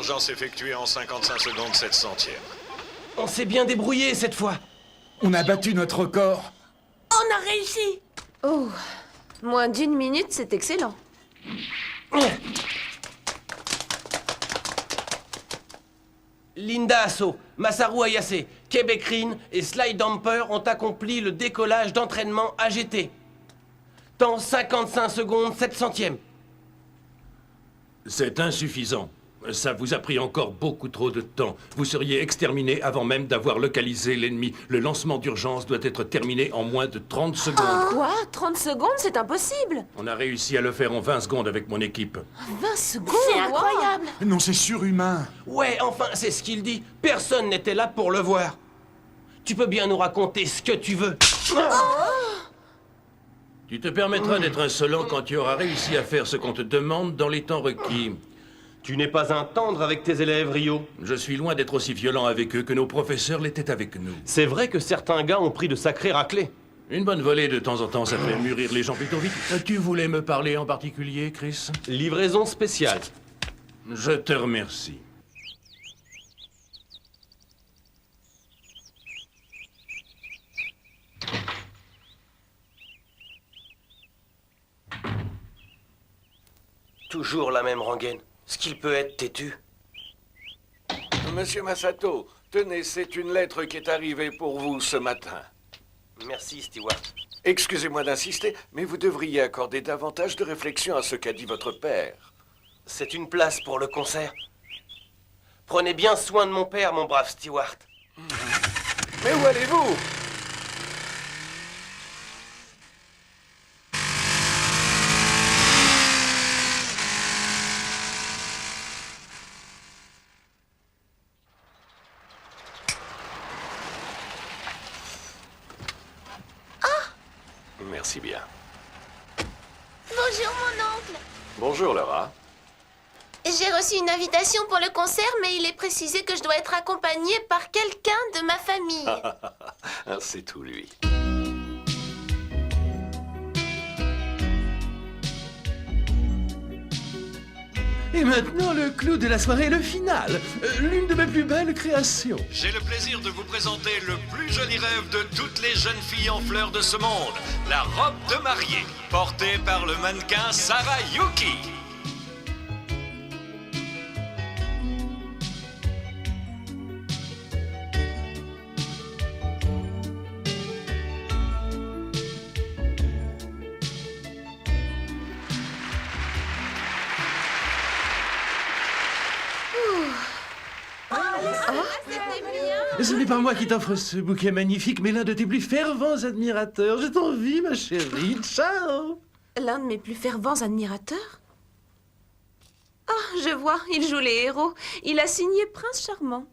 d'urgence effectuée en 55 secondes 7 centièmes. On s'est bien débrouillé cette fois. On a battu notre record. On a réussi. Oh, moins d'une minute, c'est excellent. Linda Asso, Masaru Ayase, Québec Rin et Sly Damper ont accompli le décollage d'entraînement AGT. Temps 55 secondes 7 centièmes. C'est insuffisant. Ça vous a pris encore beaucoup trop de temps. Vous seriez exterminé avant même d'avoir localisé l'ennemi. Le lancement d'urgence doit être terminé en moins de 30 secondes. Quoi? 30 secondes, c'est impossible. On a réussi à le faire en 20 secondes avec mon équipe. 20 secondes? C'est incroyable. Non, c'est surhumain. Ouais, enfin, c'est ce qu'il dit. Personne n'était là pour le voir. Tu peux bien nous raconter ce que tu veux. Tu te permettras d'être insolent quand tu auras réussi à faire ce qu'on te demande dans les temps requis. Tu n'es pas un tendre avec tes élèves, Rio. Je suis loin d'être aussi violent avec eux que nos professeurs l'étaient avec nous. C'est vrai que certains gars ont pris de sacrés raclés. Une bonne volée de temps en temps, ça fait mûrir les gens plutôt vite. Tu voulais me parler en particulier, Chris? Livraison spéciale. Je te remercie. Toujours la même rengaine. Ce qu'il peut être têtu. Monsieur Masato, tenez, c'est une lettre qui est arrivée pour vous ce matin. Merci, Stewart. Excusez-moi d'insister, mais vous devriez accorder davantage de réflexion à ce qu'a dit votre père. C'est une place pour le concert. Prenez bien soin de mon père, mon brave Stewart. Mais où allez-vous? Merci bien. Bonjour mon oncle. Bonjour Laura. J'ai reçu une invitation pour le concert, mais il est précisé que je dois être accompagnée par quelqu'un de ma famille. C'est tout lui. Et maintenant, le clou de la soirée, le final. L'une de mes plus belles créations. J'ai le plaisir de vous présenter le plus joli rêve de toutes les jeunes filles en fleurs de ce monde, la robe de mariée, portée par le mannequin Sarah Yuki. Ce n'est pas moi qui t'offre ce bouquet magnifique, mais l'un de tes plus fervents admirateurs. Je t'envie, ma chérie. Ciao. L'un de mes plus fervents admirateurs? Ah, je vois, il joue les héros. Il a signé Prince Charmant.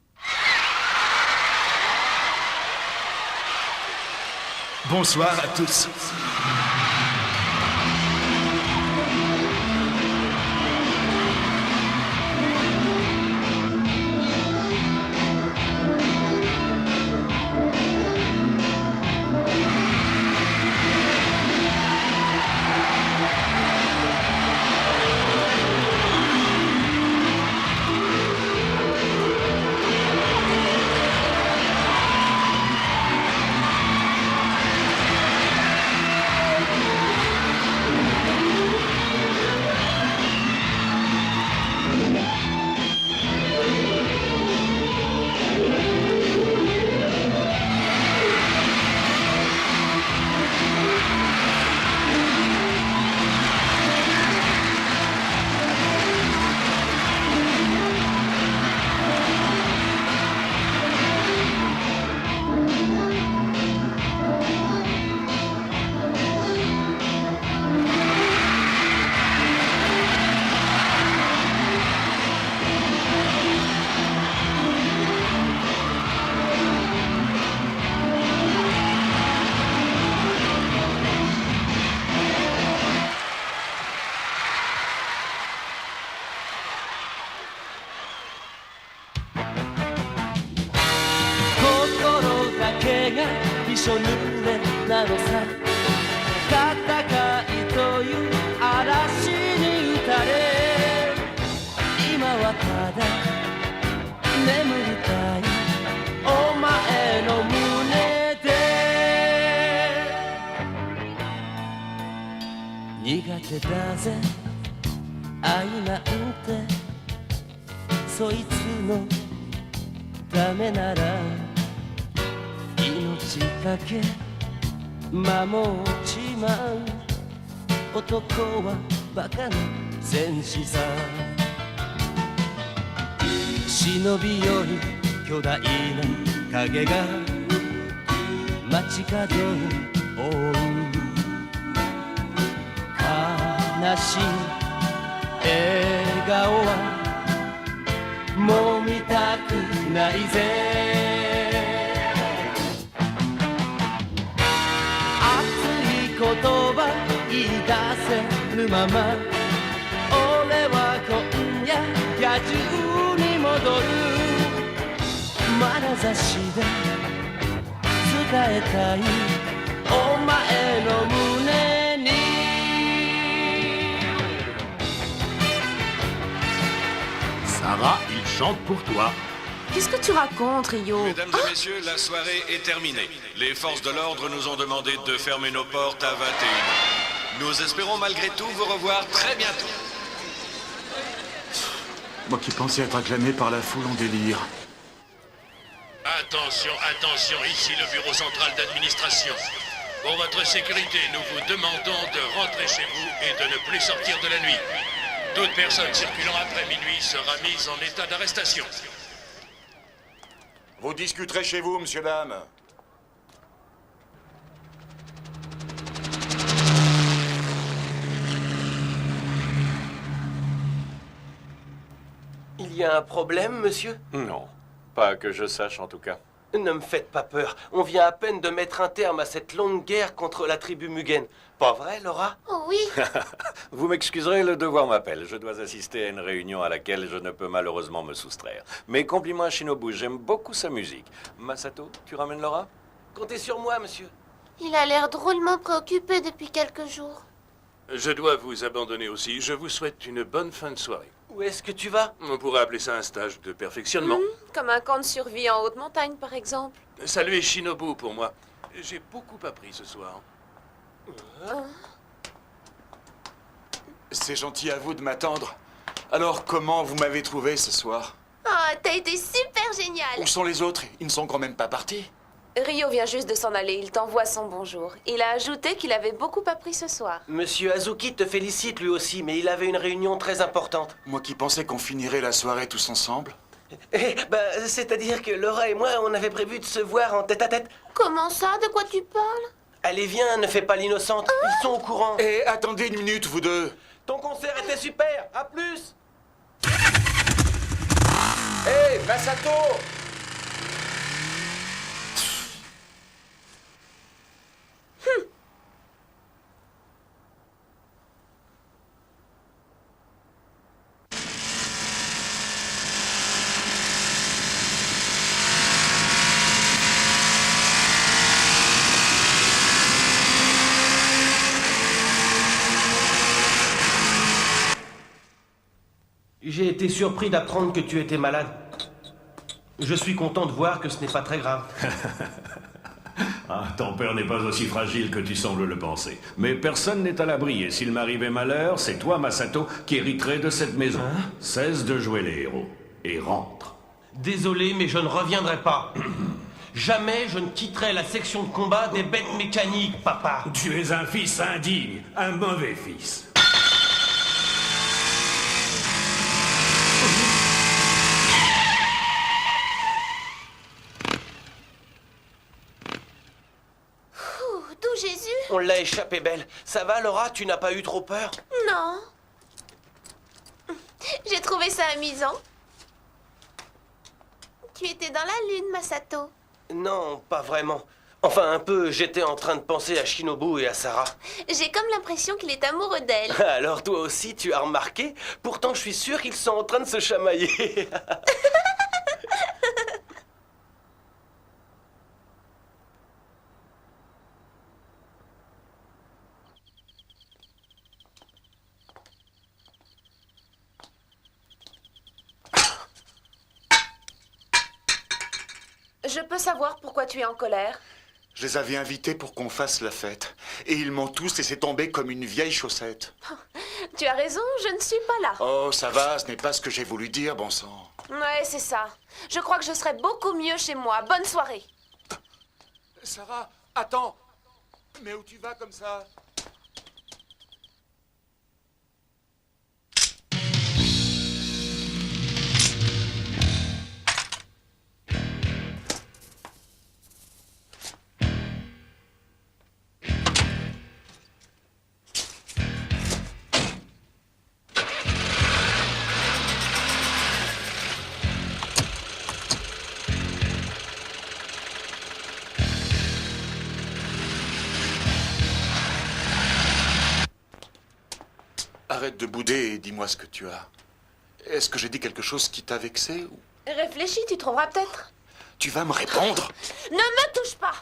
Bonsoir à tous. てたぜ愛なんてそいつのためなら命だけ守っちまう男はバカな戦士さ忍びより巨大な影が街角を覆う悲しい笑顔はもう見たくないぜ熱い言葉言い出せるまま俺は今夜野獣に戻る眼差しで伝えたいお前の胸にSarah, il chante pour toi. Qu'est-ce que tu racontes, Rio? Mesdames et messieurs, la soirée est terminée. Les forces de l'ordre nous ont demandé de fermer nos portes à 21h. Nous espérons malgré tout vous revoir très bientôt. Moi qui pensais être acclamé par la foule en délire. Attention, attention, ici le bureau central d'administration. Pour votre sécurité, nous vous demandons de rentrer chez vous et de ne plus sortir de la nuit. Toute personne circulant après minuit sera mise en état d'arrestation. Vous discuterez chez vous, monsieur, dame. Il y a un problème, monsieur? Non, pas que je sache en tout cas. Ne me faites pas peur. On vient à peine de mettre un terme à cette longue guerre contre la tribu Mugen. Pas vrai, Laura? Oh oui. Vous m'excuserez, le devoir m'appelle. Je dois assister à une réunion à laquelle je ne peux malheureusement me soustraire. Mes compliments à Shinobu, j'aime beaucoup sa musique. Masato, tu ramènes Laura? Comptez sur moi, monsieur. Il a l'air drôlement préoccupé depuis quelques jours. Je dois vous abandonner aussi. Je vous souhaite une bonne fin de soirée. Où est-ce que tu vas? On pourrait appeler ça un stage de perfectionnement. Comme un camp de survie en haute montagne, par exemple. Saluez Shinobu pour moi. J'ai beaucoup appris ce soir. C'est gentil à vous de m'attendre. Alors, comment vous m'avez trouvé ce soir? Oh, t'as été super génial. Où sont les autres? Ils ne sont quand même pas partis. Rio vient juste de s'en aller, il t'envoie son bonjour. Il a ajouté qu'il avait beaucoup appris ce soir. Monsieur Azuki te félicite lui aussi, mais il avait une réunion très importante. Moi qui pensais qu'on finirait la soirée tous ensemble. C'est-à-dire que Laura et moi, on avait prévu de se voir en tête-à-tête. Comment ça? De quoi tu parles? Allez, viens, ne fais pas l'innocente. Ils sont au courant. Et attendez une minute, vous deux. Ton concert était super. À plus. Hé, Masato! J'ai été surpris d'apprendre que tu étais malade. Je suis content de voir que ce n'est pas très grave. Ah, ton père n'est pas aussi fragile que tu sembles le penser. Mais personne n'est à l'abri, et s'il m'arrivait malheur, c'est toi, Masato, qui hériterais de cette maison. Cesse de jouer les héros, et rentre. Désolé, mais je ne reviendrai pas. Jamais je ne quitterai la section de combat des bêtes mécaniques, papa. Tu es un fils indigne, un mauvais fils. D'où Jésus? On l'a échappé belle. Ça va, Laura? Tu n'as pas eu trop peur? Non. J'ai trouvé ça amusant. Tu étais dans la lune, Masato. Non, pas vraiment. Enfin, un peu, j'étais en train de penser à Shinobu et à Sarah. J'ai comme l'impression qu'il est amoureux d'elle. Alors toi aussi, tu as remarqué? Pourtant, je suis sûr qu'ils sont en train de se chamailler. Je peux savoir pourquoi tu es en colère? Je les avais invités pour qu'on fasse la fête. Et ils m'ont tous laissé tomber comme une vieille chaussette. Tu as raison, je ne suis pas là. Oh, ça va, ce n'est pas ce que j'ai voulu dire, bon sang. Ouais, c'est ça. Je crois que je serais beaucoup mieux chez moi. Bonne soirée. Sarah, attends. Mais où tu vas comme ça? Arrête de bouder et dis-moi ce que tu as. Est-ce que j'ai dit quelque chose qui t'a vexé ou... Réfléchis, tu trouveras peut-être. Tu vas me répondre? Ne me touche pas!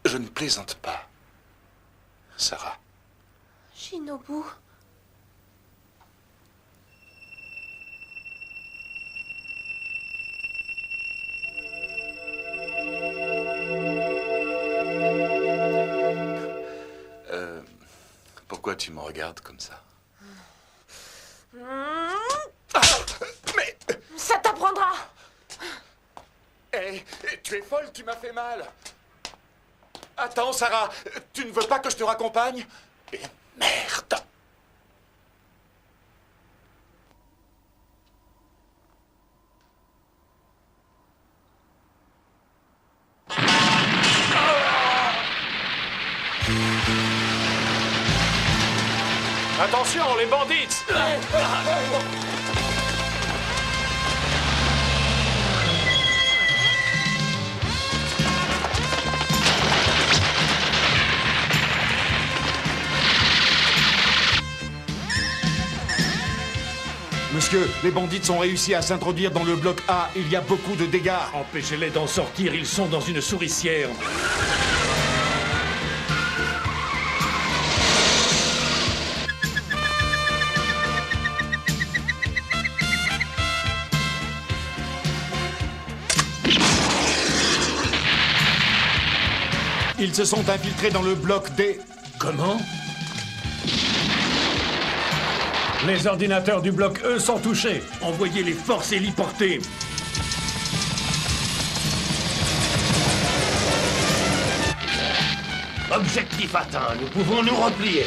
Je ne plaisante pas, Sarah. Shinobu. Pourquoi tu me regardes comme ça? Mais... Ça t'apprendra! Hé, tu es folle, tu m'as fait mal. Attends, Sarah, tu ne veux pas que je te raccompagne? Et merde! Attention, les bandits! Monsieur, les bandits ont réussi à s'introduire dans le bloc A. Il y a beaucoup de dégâts. Empêchez-les d'en sortir, ils sont dans une souricière. Ils se sont infiltrés dans le bloc D. Comment? Les ordinateurs du bloc E sont touchés. Envoyez les forces héliportées. Objectif atteint, nous pouvons nous replier.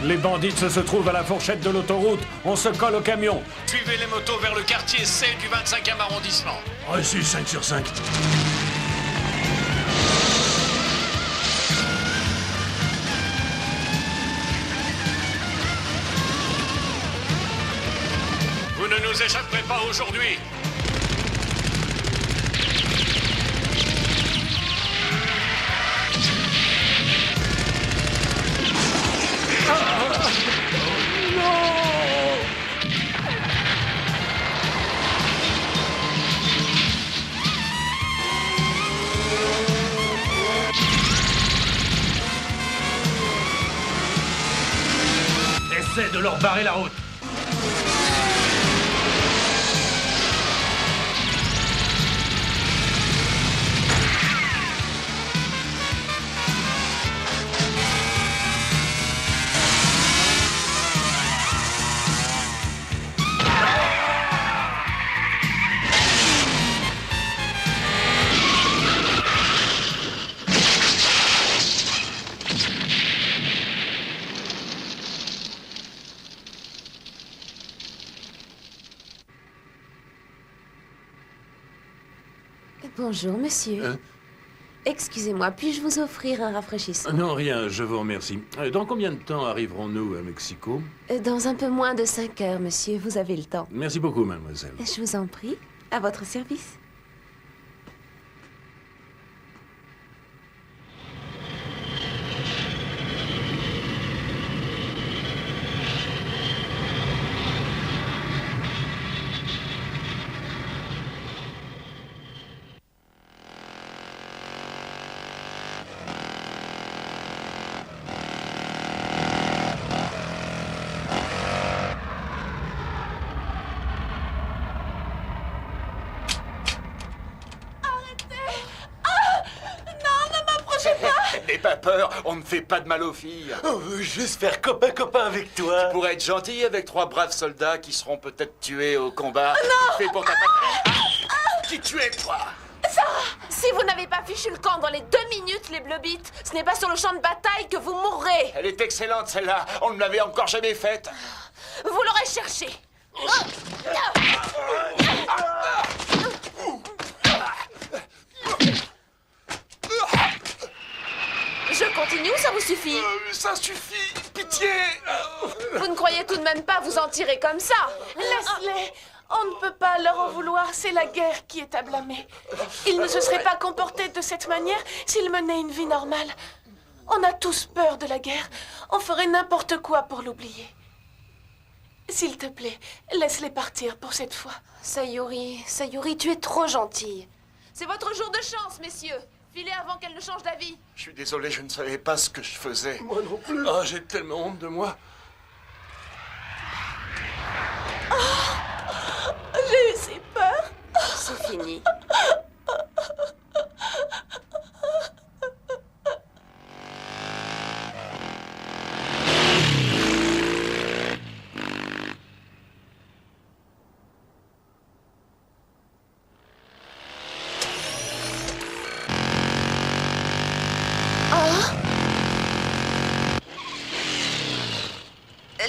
Les bandits se trouvent à la fourchette de l'autoroute. On se colle au camion. Suivez les motos vers le quartier C du 25e arrondissement. Reçu 5 sur 5. Vous ne nous échapperez pas aujourd'hui. Essaie de leur barrer la route. Bonjour, monsieur. Excusez-moi, puis-je vous offrir un rafraîchissement? Non, rien, je vous remercie. Dans combien de temps arriverons-nous à Mexico? Dans un peu moins de 5 heures, monsieur. Vous avez le temps. Merci beaucoup, mademoiselle. Je vous en prie. À votre service. N'aie pas peur, on ne fait pas de mal aux filles. On veut juste faire copain-copain avec toi. Tu pourrais être gentil avec 3 braves soldats qui seront peut-être tués au combat. Non. Fait pour ta patrie. Qui tu es, toi? Sarah, si vous n'avez pas fichu le camp dans les 2 minutes, les bleubites, ce n'est pas sur le champ de bataille que vous mourrez. Elle est excellente, celle-là. On ne l'avait encore jamais faite. Vous l'aurez cherchée. Je continue ou ça vous suffit? Ça suffit. Pitié. Vous ne croyez tout de même pas vous en tirer comme ça? Laisse-les. On ne peut pas leur en vouloir, c'est la guerre qui est à blâmer. Ils ne se seraient pas comportés de cette manière s'ils menaient une vie normale. On a tous peur de la guerre. On ferait n'importe quoi pour l'oublier. S'il te plaît, laisse-les partir pour cette fois. Sayuri, tu es trop gentille. C'est votre jour de chance, messieurs. Filez avant qu'elle ne change d'avis. Je suis désolé, je ne savais pas ce que je faisais. Moi non plus. Oh, j'ai tellement honte de moi. J'ai eu si peur. C'est fini.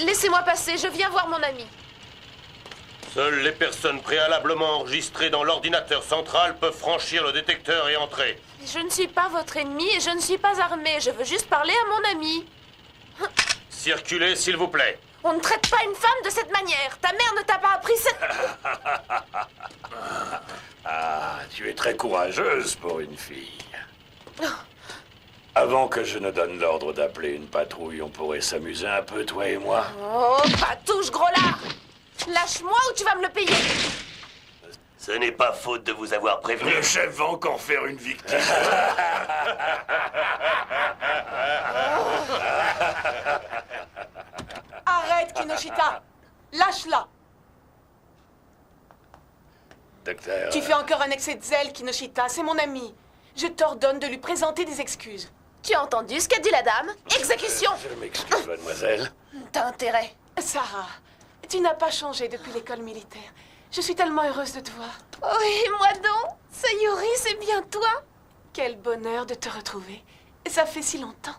Laissez-moi passer, je viens voir mon ami. Seules les personnes préalablement enregistrées dans l'ordinateur central peuvent franchir le détecteur et entrer. Je ne suis pas votre ennemi et je ne suis pas armée. Je veux juste parler à mon ami. Circulez, s'il vous plaît. On ne traite pas une femme de cette manière. Ta mère ne t'a pas appris cette... Ah, tu es très courageuse pour une fille. Avant que je ne donne l'ordre d'appeler une patrouille, on pourrait s'amuser un peu, toi et moi. Oh, patouche, gros lard! Lâche-moi ou tu vas me le payer. Ce n'est pas faute de vous avoir prévenu. Le chef va encore faire une victime. Arrête, Kinoshita. Lâche-la. Docteur... Tu fais encore un excès de zèle, Kinoshita. C'est mon ami. Je t'ordonne de lui présenter des excuses. Tu as entendu ce qu'a dit la dame? Exécution! Je m'excuse, mademoiselle. T'as intérêt. Sarah, tu n'as pas changé depuis l'école militaire. Je suis tellement heureuse de te voir. Oui, moi donc. Sayuri, c'est bien toi. Quel bonheur de te retrouver. Ça fait si longtemps.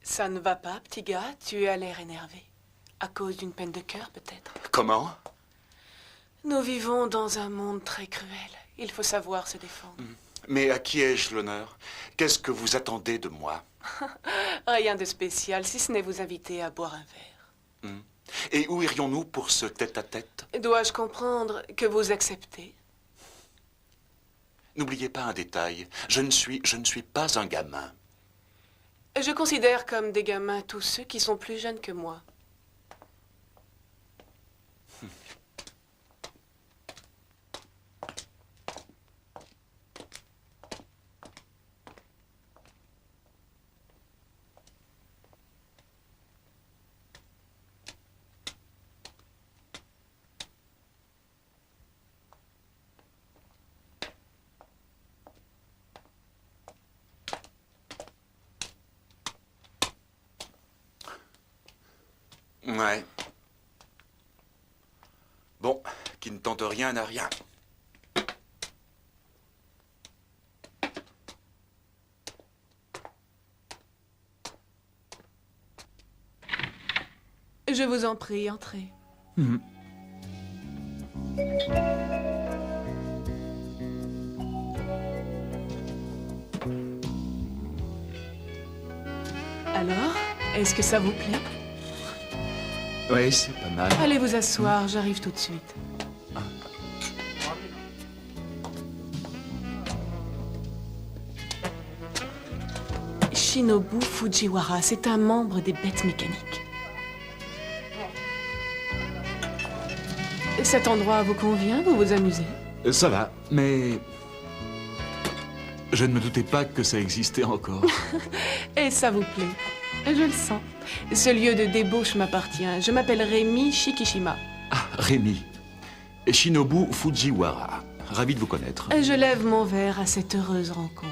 Ça ne va pas, petit gars? Tu as l'air énervé. À cause d'une peine de cœur, peut-être? Comment? Nous vivons dans un monde très cruel. Il faut savoir se défendre. Mais à qui ai-je l'honneur? Qu'est-ce que vous attendez de moi? Rien de spécial, si ce n'est vous inviter à boire un verre. Et où irions-nous pour ce tête-à-tête? Dois-je comprendre que vous acceptez? N'oubliez pas un détail. Je ne suis pas un gamin. Je considère comme des gamins tous ceux qui sont plus jeunes que moi. Ouais. Bon, qui ne tente rien n'a rien. Je vous en prie, entrez. Alors, est-ce que ça vous plaît? Ouais, c'est pas mal. Allez vous asseoir, j'arrive tout de suite. Shinobu Fujiwara, c'est un membre des bêtes mécaniques. Cet endroit vous convient? Vous vous amusez? Ça va, mais... Je ne me doutais pas que ça existait encore. Et ça vous plaît? Je le sens. Ce lieu de débauche m'appartient. Je m'appelle Rémi Shikishima. Ah, Rémi. Shinobu Fujiwara. Ravi de vous connaître. Je lève mon verre à cette heureuse rencontre.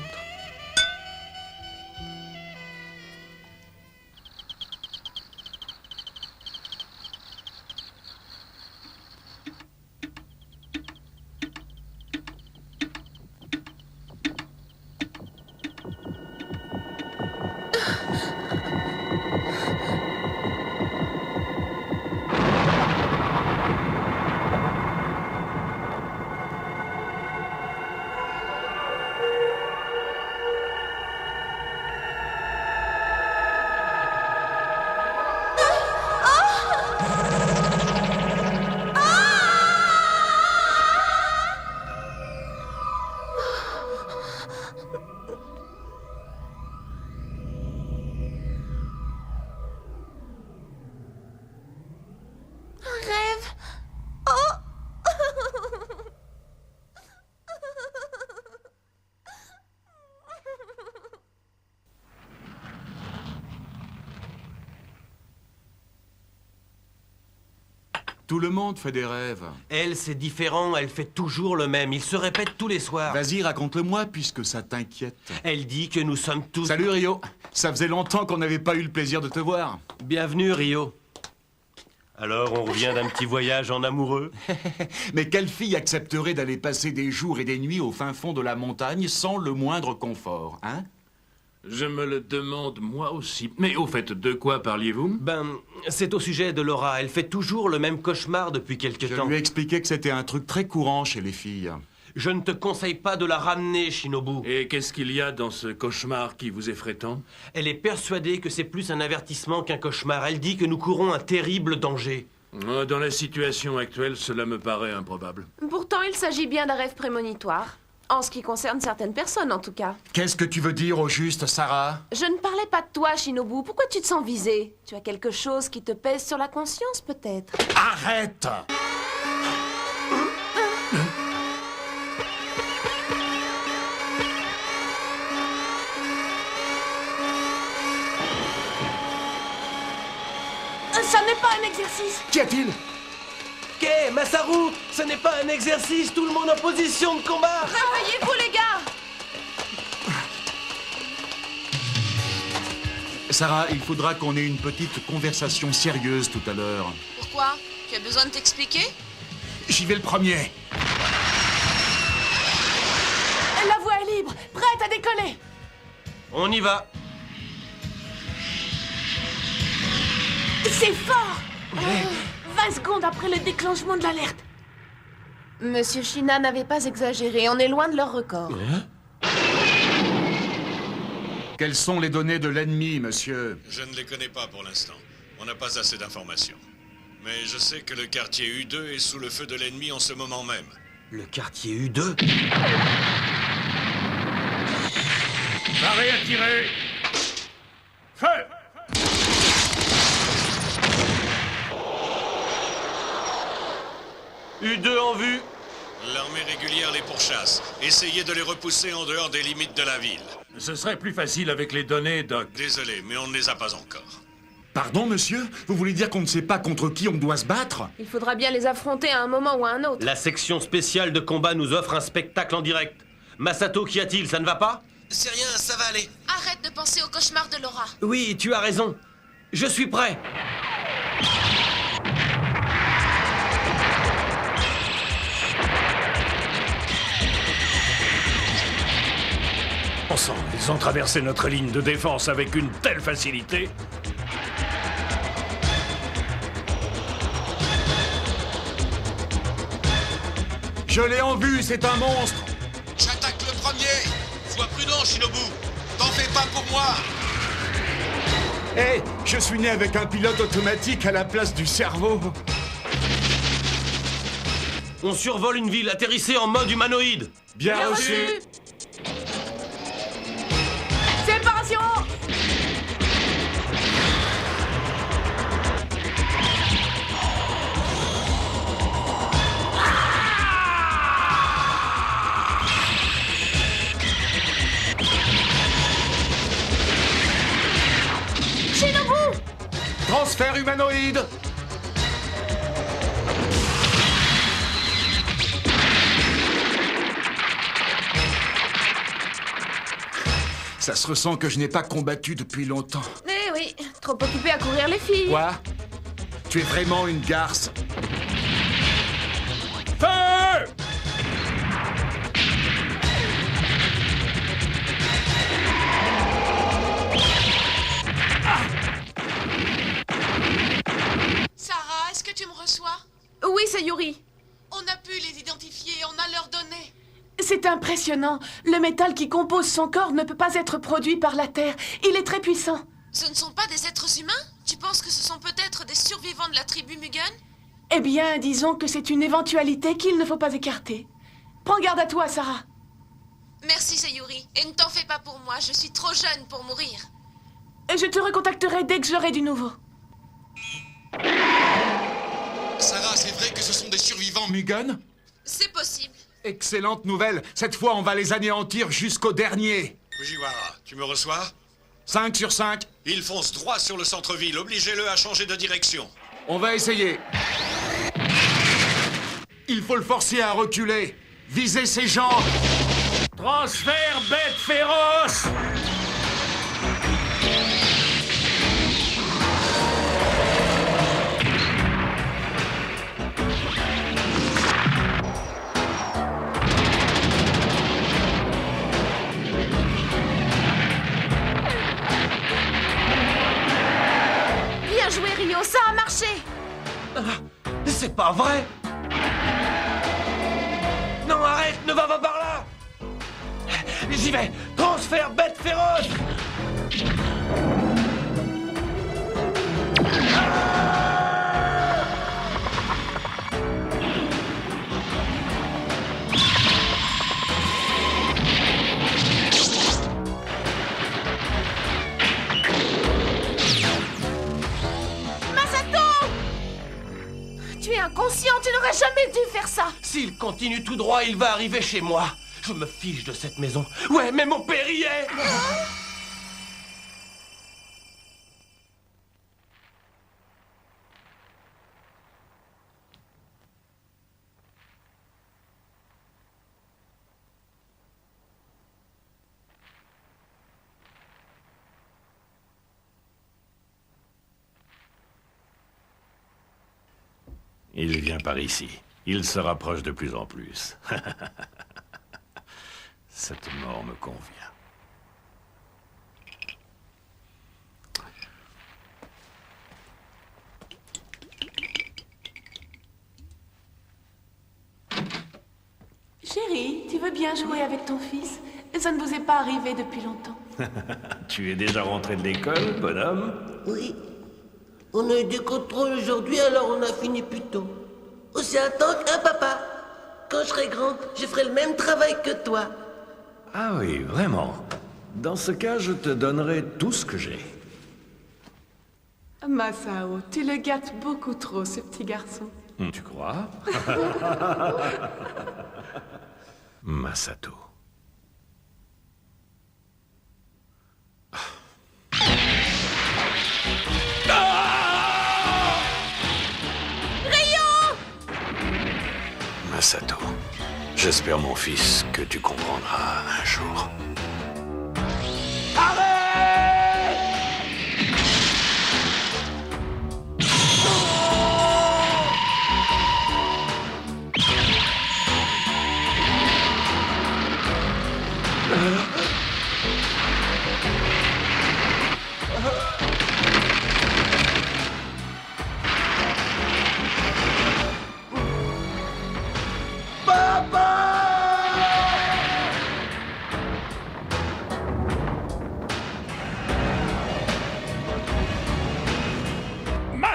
Tout le monde fait des rêves. Elle, c'est différent, elle fait toujours le même. Il se répète tous les soirs. Vas-y, raconte-le-moi, puisque ça t'inquiète. Elle dit que nous sommes tous... Salut, Rio. Ça faisait longtemps qu'on n'avait pas eu le plaisir de te voir. Bienvenue, Rio. Alors, on revient d'un petit voyage en amoureux? Mais quelle fille accepterait d'aller passer des jours et des nuits au fin fond de la montagne sans le moindre confort, hein? Je me le demande moi aussi. Mais au fait, de quoi parliez-vous? Ben, c'est au sujet de Laura. Elle fait toujours le même cauchemar depuis quelque temps. Je lui ai expliqué que c'était un truc très courant chez les filles. Je ne te conseille pas de la ramener, Shinobu. Et qu'est-ce qu'il y a dans ce cauchemar qui vous effraie tant? Elle est persuadée que c'est plus un avertissement qu'un cauchemar. Elle dit que nous courons un terrible danger. Dans la situation actuelle, cela me paraît improbable. Pourtant, il s'agit bien d'un rêve prémonitoire. En ce qui concerne certaines personnes, en tout cas. Qu'est-ce que tu veux dire au juste, Sarah? Je ne parlais pas de toi, Shinobu. Pourquoi tu te sens visé? Tu as quelque chose qui te pèse sur la conscience, peut-être? Arrête! Ça n'est pas un exercice. Qu'y a-t-il? Qu'est, Masaru? Ce n'est pas un exercice, tout le monde en position de combat. Réveillez-vous, les gars! Sarah, il faudra qu'on ait une petite conversation sérieuse tout à l'heure. Pourquoi? Tu as besoin de t'expliquer? J'y vais le premier. La voie est libre, prête à décoller. On y va. C'est fort. 20 secondes après le déclenchement de l'alerte. Monsieur Shina n'avait pas exagéré. On est loin de leur record. Quelles sont les données de l'ennemi, monsieur? Je ne les connais pas pour l'instant. On n'a pas assez d'informations. Mais je sais que le quartier U2 est sous le feu de l'ennemi en ce moment même. Le quartier U2? Parez à tirer! Feu! U2 en vue. L'armée régulière les pourchasse. Essayez de les repousser en dehors des limites de la ville. Ce serait plus facile avec les données, Doc. Désolé, mais on ne les a pas encore. Pardon, monsieur? Vous voulez dire qu'on ne sait pas contre qui on doit se battre? Il faudra bien les affronter à un moment ou à un autre. La section spéciale de combat nous offre un spectacle en direct. Masato, qu'y a-t-il? Ça ne va pas? C'est rien, ça va aller. Arrête de penser au cauchemar de Laura. Oui, tu as raison. Je suis prêt. Ensemble, ils ont traversé notre ligne de défense avec une telle facilité. Je l'ai en vue, c'est un monstre. J'attaque le premier. Sois prudent, Shinobu. T'en fais pas pour moi. Hé, je suis né avec un pilote automatique à la place du cerveau. On survole une ville, atterrissez en mode humanoïde. Bien reçu. Séparation! Shinobu! Transfert humanoïde. Ça se ressent que je n'ai pas combattu depuis longtemps. Eh oui, trop occupé à courir les filles. Quoi? Tu es vraiment une garce. Feu! Sarah, est-ce que tu me reçois? Oui, c'est Yuri. On a pu les identifier, on a leur donné. C'est impressionnant. Le métal qui compose son corps ne peut pas être produit par la Terre. Il est très puissant. Ce ne sont pas des êtres humains? Tu penses que ce sont peut-être des survivants de la tribu Mugen? Eh bien, disons que c'est une éventualité qu'il ne faut pas écarter. Prends garde à toi, Sarah. Merci, Sayuri. Et ne t'en fais pas pour moi, je suis trop jeune pour mourir. Je te recontacterai dès que j'aurai du nouveau. Sarah, c'est vrai que ce sont des survivants Mugen? C'est possible. Excellente nouvelle. Cette fois, on va les anéantir jusqu'au dernier. Fujiwara, tu me reçois? 5 sur 5. Il fonce droit sur le centre-ville. Obligez-le à changer de direction. On va essayer. Il faut le forcer à reculer. Visez ses jambes. Transfert bête féroce! Bien joué, Rio, ça a marché. C'est pas vrai. Non, arrête, ne va pas par là. J'y vais. Transfert bête féroce. Tu es inconscient, tu n'aurais jamais dû faire ça. S'il continue tout droit, il va arriver chez moi. Je me fiche de cette maison. Ouais, mais mon père y est. Il vient par ici. Il se rapproche de plus en plus. Cette mort me convient. Chérie, tu veux bien jouer avec ton fils? Ça ne vous est pas arrivé depuis longtemps. Tu es déjà rentré de l'école, bonhomme? Oui. On a eu des contrôles aujourd'hui, alors on a fini plus tôt. Aussi un temps qu'un papa. Quand je serai grande, je ferai le même travail que toi. Ah oui, vraiment. Dans ce cas, je te donnerai tout ce que j'ai. Masao, tu le gâtes beaucoup trop, ce petit garçon. Tu crois? Masato. Masato, j'espère, mon fils, que tu comprendras un jour.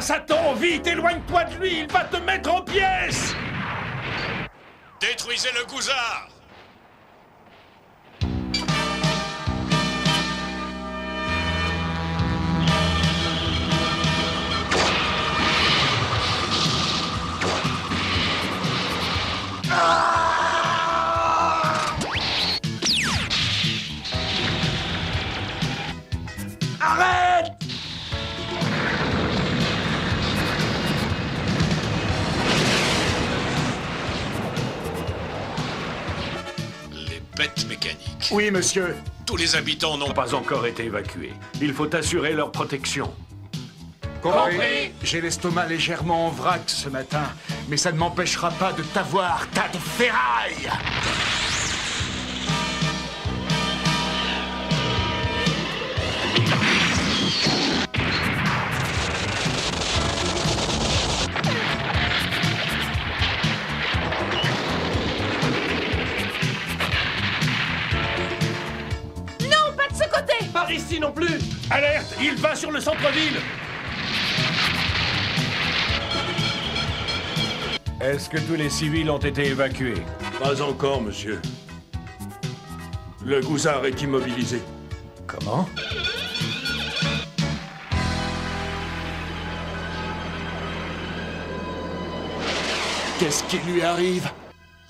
Masato, vite, éloigne-toi de lui, il va te mettre en pièces! Détruisez le gouzard! Arrête! Les bêtes mécaniques. Oui, monsieur. Tous les habitants n'ont Pas encore été évacués. Il faut assurer leur protection. Compris. J'ai l'estomac légèrement en vrac ce matin, mais ça ne m'empêchera pas de t'avoir, tas de ferraille! Non, pas de ce côté! Par ici non plus! Alerte, il va sur le centre-ville! Est-ce que tous les civils ont été évacués? Pas encore, monsieur. Le gouzard est immobilisé. Comment? Qu'est-ce qui lui arrive?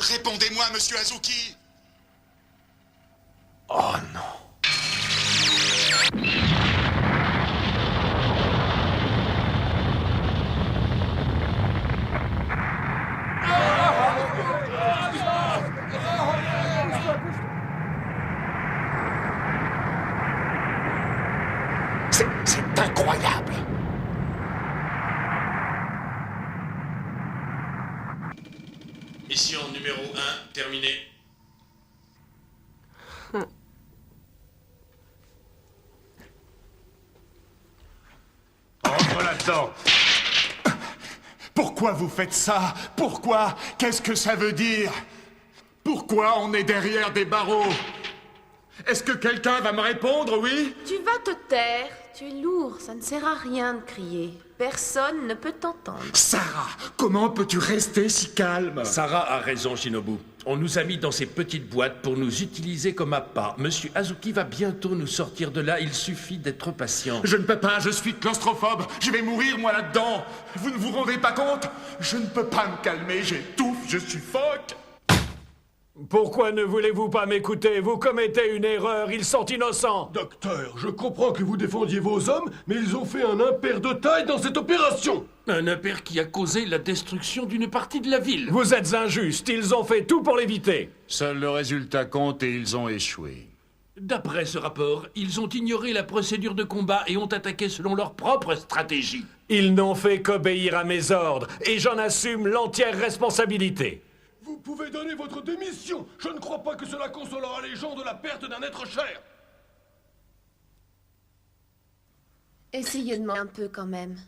Répondez-moi, monsieur Azuki. Oh non. C'est incroyable! Mission numéro 1, terminée. Entre là-dedans. Pourquoi vous faites ça? Pourquoi? Qu'est-ce que ça veut dire? Pourquoi on est derrière des barreaux? Est-ce que quelqu'un va me répondre, oui? Tu vas te taire. Tu es lourd, ça ne sert à rien de crier. Personne ne peut t'entendre. Sarah, comment peux-tu rester si calme? Sarah a raison, Shinobu. On nous a mis dans ces petites boîtes pour nous utiliser comme appât. Monsieur Azuki va bientôt nous sortir de là, il suffit d'être patient. Je ne peux pas, je suis claustrophobe. Je vais mourir, moi, là-dedans. Vous ne vous rendez pas compte? Je ne peux pas me calmer, j'étouffe, je suffoque. Pourquoi ne voulez-vous pas m'écouter? Vous commettez une erreur, ils sont innocents. Docteur, je comprends que vous défendiez vos hommes, mais ils ont fait un impair de taille dans cette opération. Un impair qui a causé la destruction d'une partie de la ville. Vous êtes injustes, ils ont fait tout pour l'éviter. Seul le résultat compte et ils ont échoué. D'après ce rapport, ils ont ignoré la procédure de combat et ont attaqué selon leur propre stratégie. Ils n'ont fait qu'obéir à mes ordres, et j'en assume l'entière responsabilité. Vous pouvez donner votre démission. Je ne crois pas que cela consolera les gens de la perte d'un être cher. Essayez de m'en un peu quand même.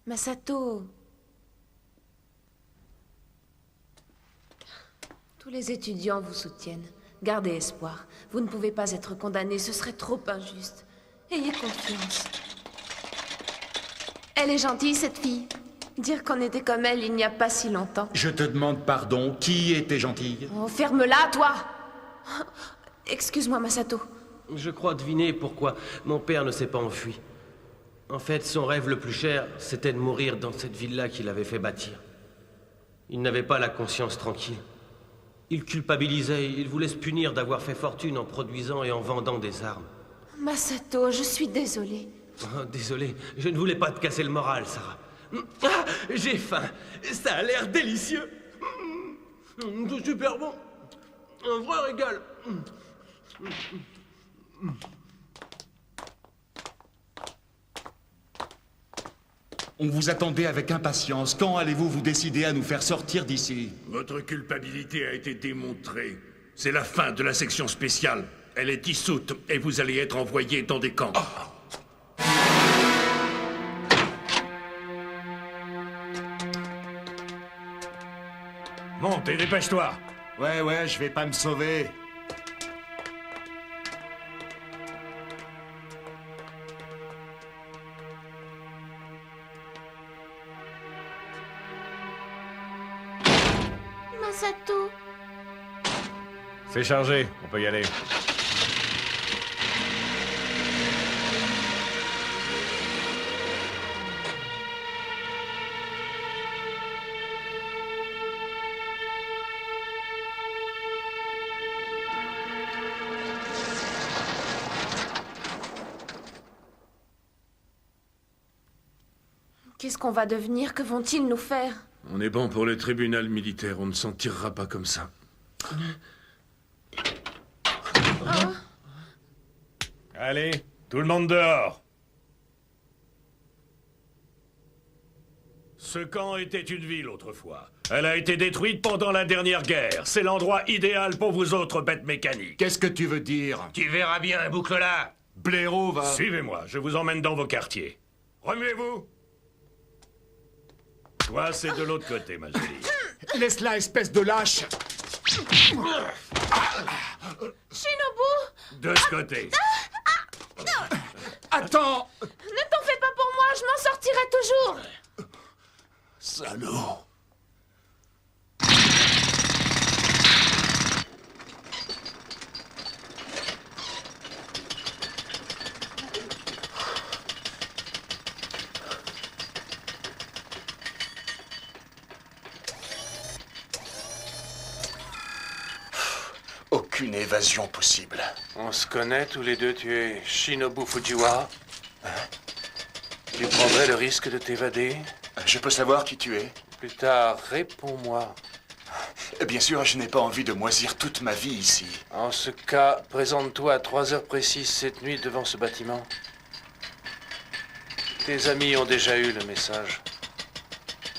Masato. Tous les étudiants vous soutiennent. Gardez espoir. Vous ne pouvez pas être condamné, ce serait trop injuste. Ayez confiance. Elle est gentille, cette fille. Dire qu'on était comme elle il n'y a pas si longtemps. Je te demande pardon, qui était gentille? Oh, ferme-la, toi! Excuse-moi, Masato. Je crois deviner pourquoi mon père ne s'est pas enfui. En fait, son rêve le plus cher, c'était de mourir dans cette villa qu'il avait fait bâtir. Il n'avait pas la conscience tranquille. Il culpabilisait, il voulait se punir d'avoir fait fortune en produisant et en vendant des armes. Masato, je suis désolée. Oh, désolé, je ne voulais pas te casser le moral, Sarah. Ah, j'ai faim. Ça a l'air délicieux. C'est super bon. Un vrai régal. On vous attendait avec impatience. Quand allez-vous vous décider à nous faire sortir d'ici? Votre culpabilité a été démontrée. C'est la fin de la section spéciale. Elle est dissoute et vous allez être envoyé dans des camps. Monte et dépêche-toi. Ouais, je vais pas me sauver. Masato. C'est chargé, on peut y aller. Qu'est-ce qu'on va devenir? Que vont-ils nous faire? On est bon pour le tribunal militaire, on ne s'en tirera pas comme ça. Allez, tout le monde dehors. Ce camp était une ville autrefois. Elle a été détruite pendant la dernière guerre. C'est l'endroit idéal pour vous autres bêtes mécaniques. Qu'est-ce que tu veux dire? Tu verras bien, boucle-là. Blaireau va... Suivez-moi, je vous emmène dans vos quartiers. Remuez-vous. Toi, c'est de l'autre côté, ma jolie. Laisse-la, espèce de lâche. Shinobu! De ce côté. Attends! Ne t'en fais pas pour moi, je m'en sortirai toujours! Salaud! Aucune évasion possible. On se connaît tous les deux, tu es Shinobu Fujiwara. Tu prendrais le risque de t'évader? Je peux savoir qui tu es? Plus tard, réponds-moi. Bien sûr, je n'ai pas envie de moisir toute ma vie ici. En ce cas, présente-toi à 3 heures précises cette nuit devant ce bâtiment. Tes amis ont déjà eu le message.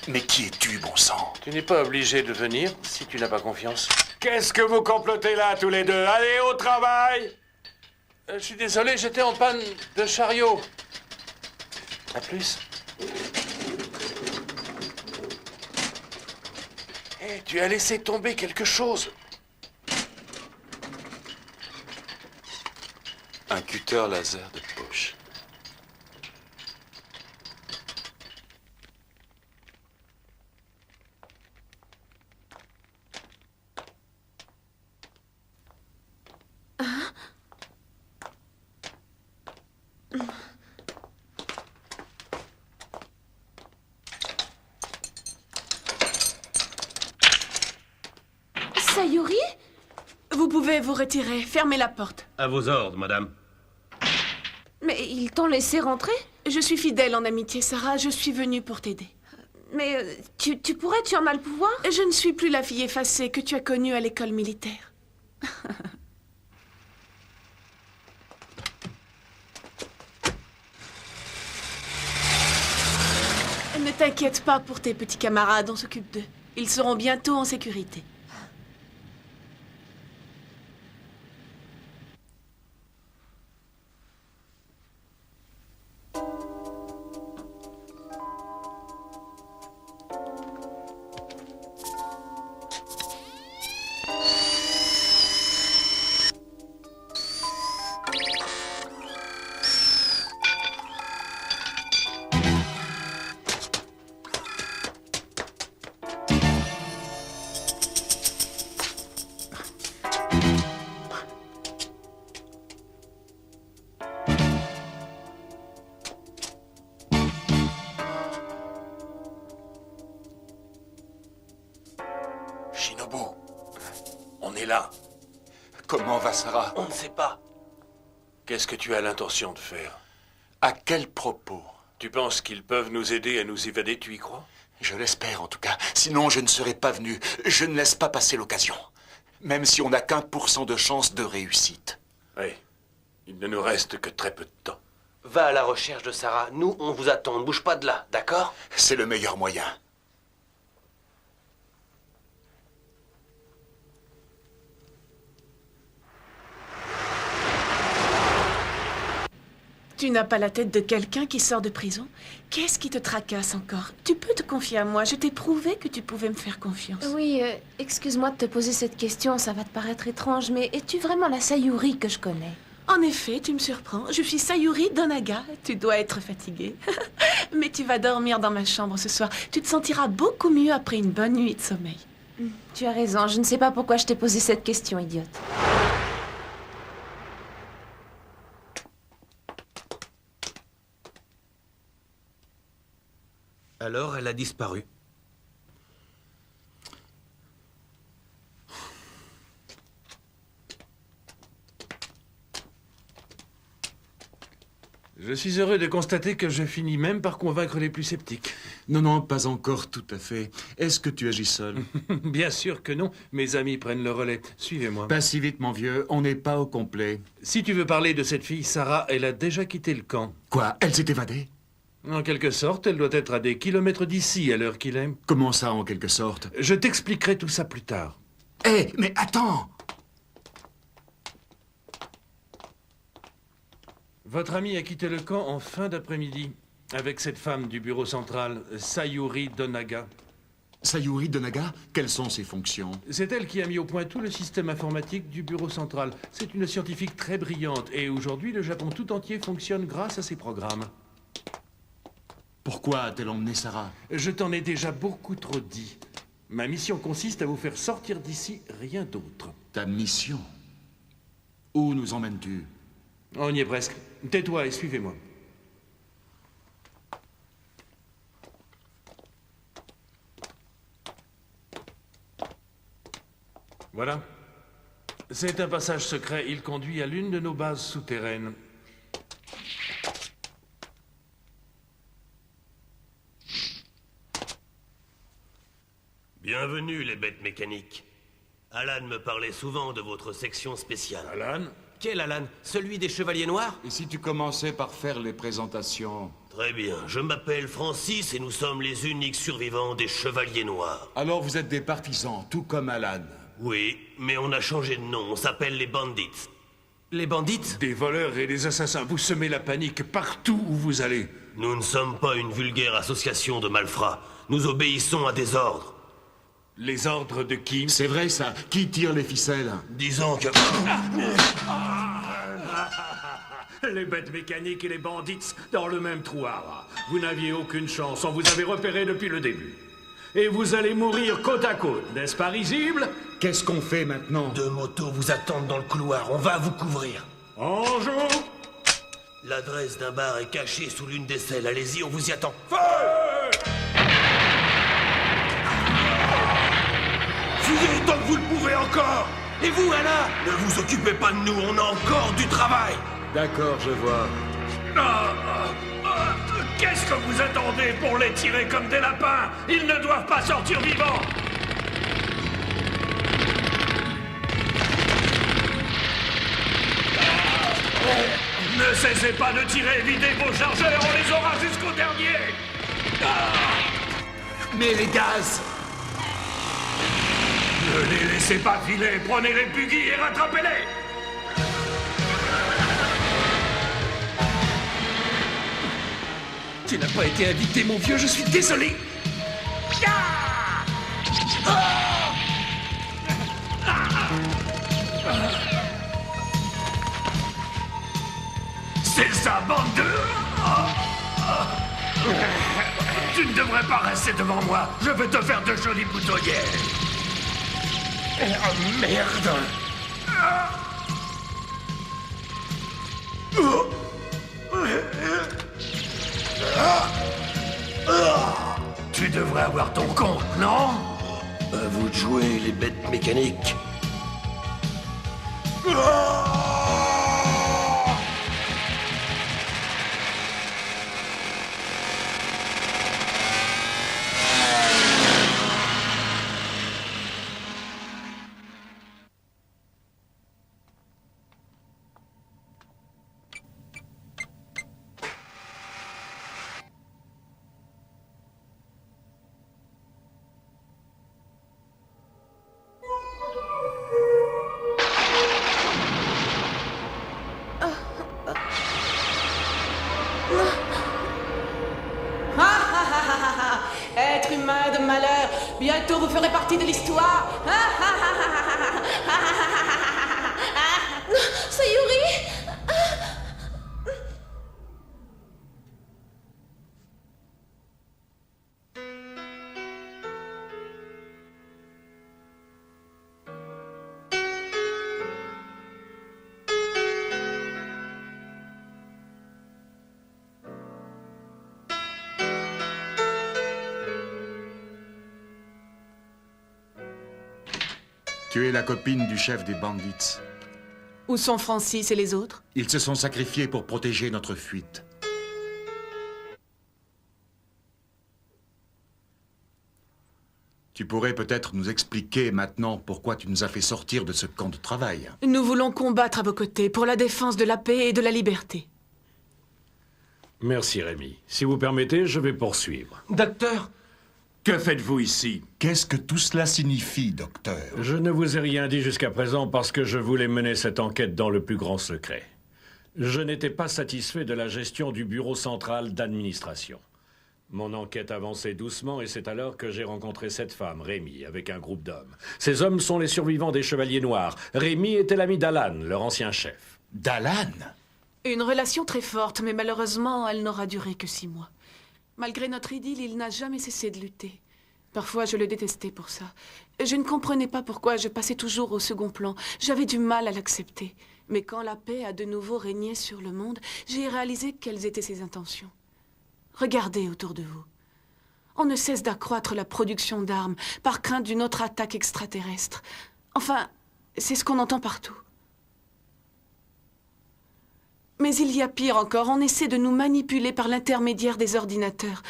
Mais qui es-tu, bon sang? Tu n'es pas obligé de venir si tu n'as pas confiance. Qu'est-ce que vous complotez là, tous les deux? Allez, au travail! Je suis désolé, j'étais en panne de chariot. À plus. Hé, tu as laissé tomber quelque chose. Un cutter laser de poche. Sayuri? Vous pouvez vous retirer. Fermez la porte. À vos ordres, madame. Mais ils t'ont laissé rentrer? Je suis fidèle en amitié, Sarah. Je suis venue pour t'aider. Mais tu en as le pouvoir? Je ne suis plus la fille effacée que tu as connue à l'école militaire. Ne t'inquiète pas pour tes petits camarades, on s'occupe d'eux. Ils seront bientôt en sécurité. Shinobu, on est là. Comment va Sarah? On ne sait pas. Qu'est-ce que tu as l'intention de faire? À quel propos? Tu penses qu'ils peuvent nous aider à nous évader, tu y crois? Je l'espère en tout cas. Sinon, je ne serais pas venu. Je ne laisse pas passer l'occasion. Même si on n'a qu'1% de chance de réussite. Oui. Il ne nous reste que très peu de temps. Va à la recherche de Sarah. Nous, on vous attend. Ne bouge pas de là, d'accord? C'est le meilleur moyen. Tu n'as pas la tête de quelqu'un qui sort de prison? Qu'est-ce qui te tracasse encore? Tu peux te confier à moi. Je t'ai prouvé que tu pouvais me faire confiance. Oui, excuse-moi de te poser cette question, ça va te paraître étrange, mais es-tu vraiment la Sayuri que je connais? En effet, tu me surprends. Je suis Sayuri Donaga. Tu dois être fatiguée. Mais tu vas dormir dans ma chambre ce soir. Tu te sentiras beaucoup mieux après une bonne nuit de sommeil. Tu as raison, je ne sais pas pourquoi je t'ai posé cette question, idiote. Alors, elle a disparu. Je suis heureux de constater que je finis même par convaincre les plus sceptiques. Non, non, pas encore tout à fait. Est-ce que tu agis seul? Bien sûr que non. Mes amis prennent le relais. Suivez-moi. Pas si vite, mon vieux. On n'est pas au complet. Si tu veux parler de cette fille, Sarah, elle a déjà quitté le camp. Quoi? Elle s'est évadée? En quelque sorte, elle doit être à des kilomètres d'ici à l'heure qu'il est. Comment ça, en quelque sorte? Je t'expliquerai tout ça plus tard. Hé, mais attends! Votre ami a quitté le camp en fin d'après-midi avec cette femme du bureau central, Sayuri Donaga. Sayuri Donaga? Quelles sont ses fonctions? C'est elle qui a mis au point tout le système informatique du bureau central. C'est une scientifique très brillante et aujourd'hui, le Japon tout entier fonctionne grâce à ses programmes. Pourquoi a-t-elle emmené Sarah? Je t'en ai déjà beaucoup trop dit. Ma mission consiste à vous faire sortir d'ici, rien d'autre. Ta mission? Où nous emmènes-tu? On y est presque. Tais-toi et suivez-moi. Voilà. C'est un passage secret. Il conduit à l'une de nos bases souterraines. Bienvenue, les bêtes mécaniques. Alan me parlait souvent de votre section spéciale. Alan? Quel Alan? Celui des Chevaliers Noirs? Et si tu commençais par faire les présentations? Très bien. Je m'appelle Francis et nous sommes les uniques survivants des Chevaliers Noirs. Alors vous êtes des partisans, tout comme Alan. Oui, mais on a changé de nom. On s'appelle les Bandits. Les Bandits? Des voleurs et des assassins. Vous semez la panique partout où vous allez. Nous ne sommes pas une vulgaire association de malfrats. Nous obéissons à des ordres. Les ordres de qui? C'est vrai ça. Qui tire les ficelles? Disons que... Les bêtes mécaniques et les bandits dans le même trou à rats. Vous n'aviez aucune chance, on vous avait repéré depuis le début. Et vous allez mourir côte à côte, n'est-ce pas risible? Qu'est-ce qu'on fait maintenant? Deux motos vous attendent dans le couloir, on va vous couvrir. En joue! L'adresse d'un bar est cachée sous l'une des selles, allez-y, on vous y attend. Feu! Fuyez tant que vous le pouvez encore! Et vous, Anna? Ne vous occupez pas de nous, on a encore du travail! D'accord, je vois. Qu'est-ce que vous attendez pour les tirer comme des lapins? Ils ne doivent pas sortir vivants! Ne cessez pas de tirer, videz vos chargeurs, on les aura jusqu'au dernier! Mais les gaz! Ne les laissez pas filer, prenez les buggy et rattrapez-les! Tu n'as pas été invité, mon vieux, je suis désolé. C'est ça, bande de... Tu ne devrais pas rester devant moi. Je vais te faire de jolies boutonnières. Oh, merde. Tu devrais avoir ton compte, non? À vous de jouer, les bêtes mécaniques. Être humain de malheur, bientôt vous ferez partie de l'histoire. Sayuri? Tu es la copine du chef des bandits. Où sont Francis et les autres? Ils se sont sacrifiés pour protéger notre fuite. Tu pourrais peut-être nous expliquer maintenant pourquoi tu nous as fait sortir de ce camp de travail. Nous voulons combattre à vos côtés pour la défense de la paix et de la liberté. Merci, Rémi. Si vous permettez, je vais poursuivre. Docteur! Que faites-vous ici? Qu'est-ce que tout cela signifie, docteur? Je ne vous ai rien dit jusqu'à présent parce que je voulais mener cette enquête dans le plus grand secret. Je n'étais pas satisfait de la gestion du bureau central d'administration. Mon enquête avançait doucement et c'est alors que j'ai rencontré cette femme, Rémi, avec un groupe d'hommes. Ces hommes sont les survivants des Chevaliers Noirs. Rémi était l'ami d'Alan, leur ancien chef. D'Alan? Une relation très forte, mais malheureusement, elle n'aura duré que 6 mois. Malgré notre idylle, il n'a jamais cessé de lutter. Parfois, je le détestais pour ça. Je ne comprenais pas pourquoi je passais toujours au second plan. J'avais du mal à l'accepter. Mais quand la paix a de nouveau régné sur le monde, j'ai réalisé quelles étaient ses intentions. Regardez autour de vous. On ne cesse d'accroître la production d'armes par crainte d'une autre attaque extraterrestre. Enfin, c'est ce qu'on entend partout. Mais il y a pire encore, on essaie de nous manipuler par l'intermédiaire des ordinateurs.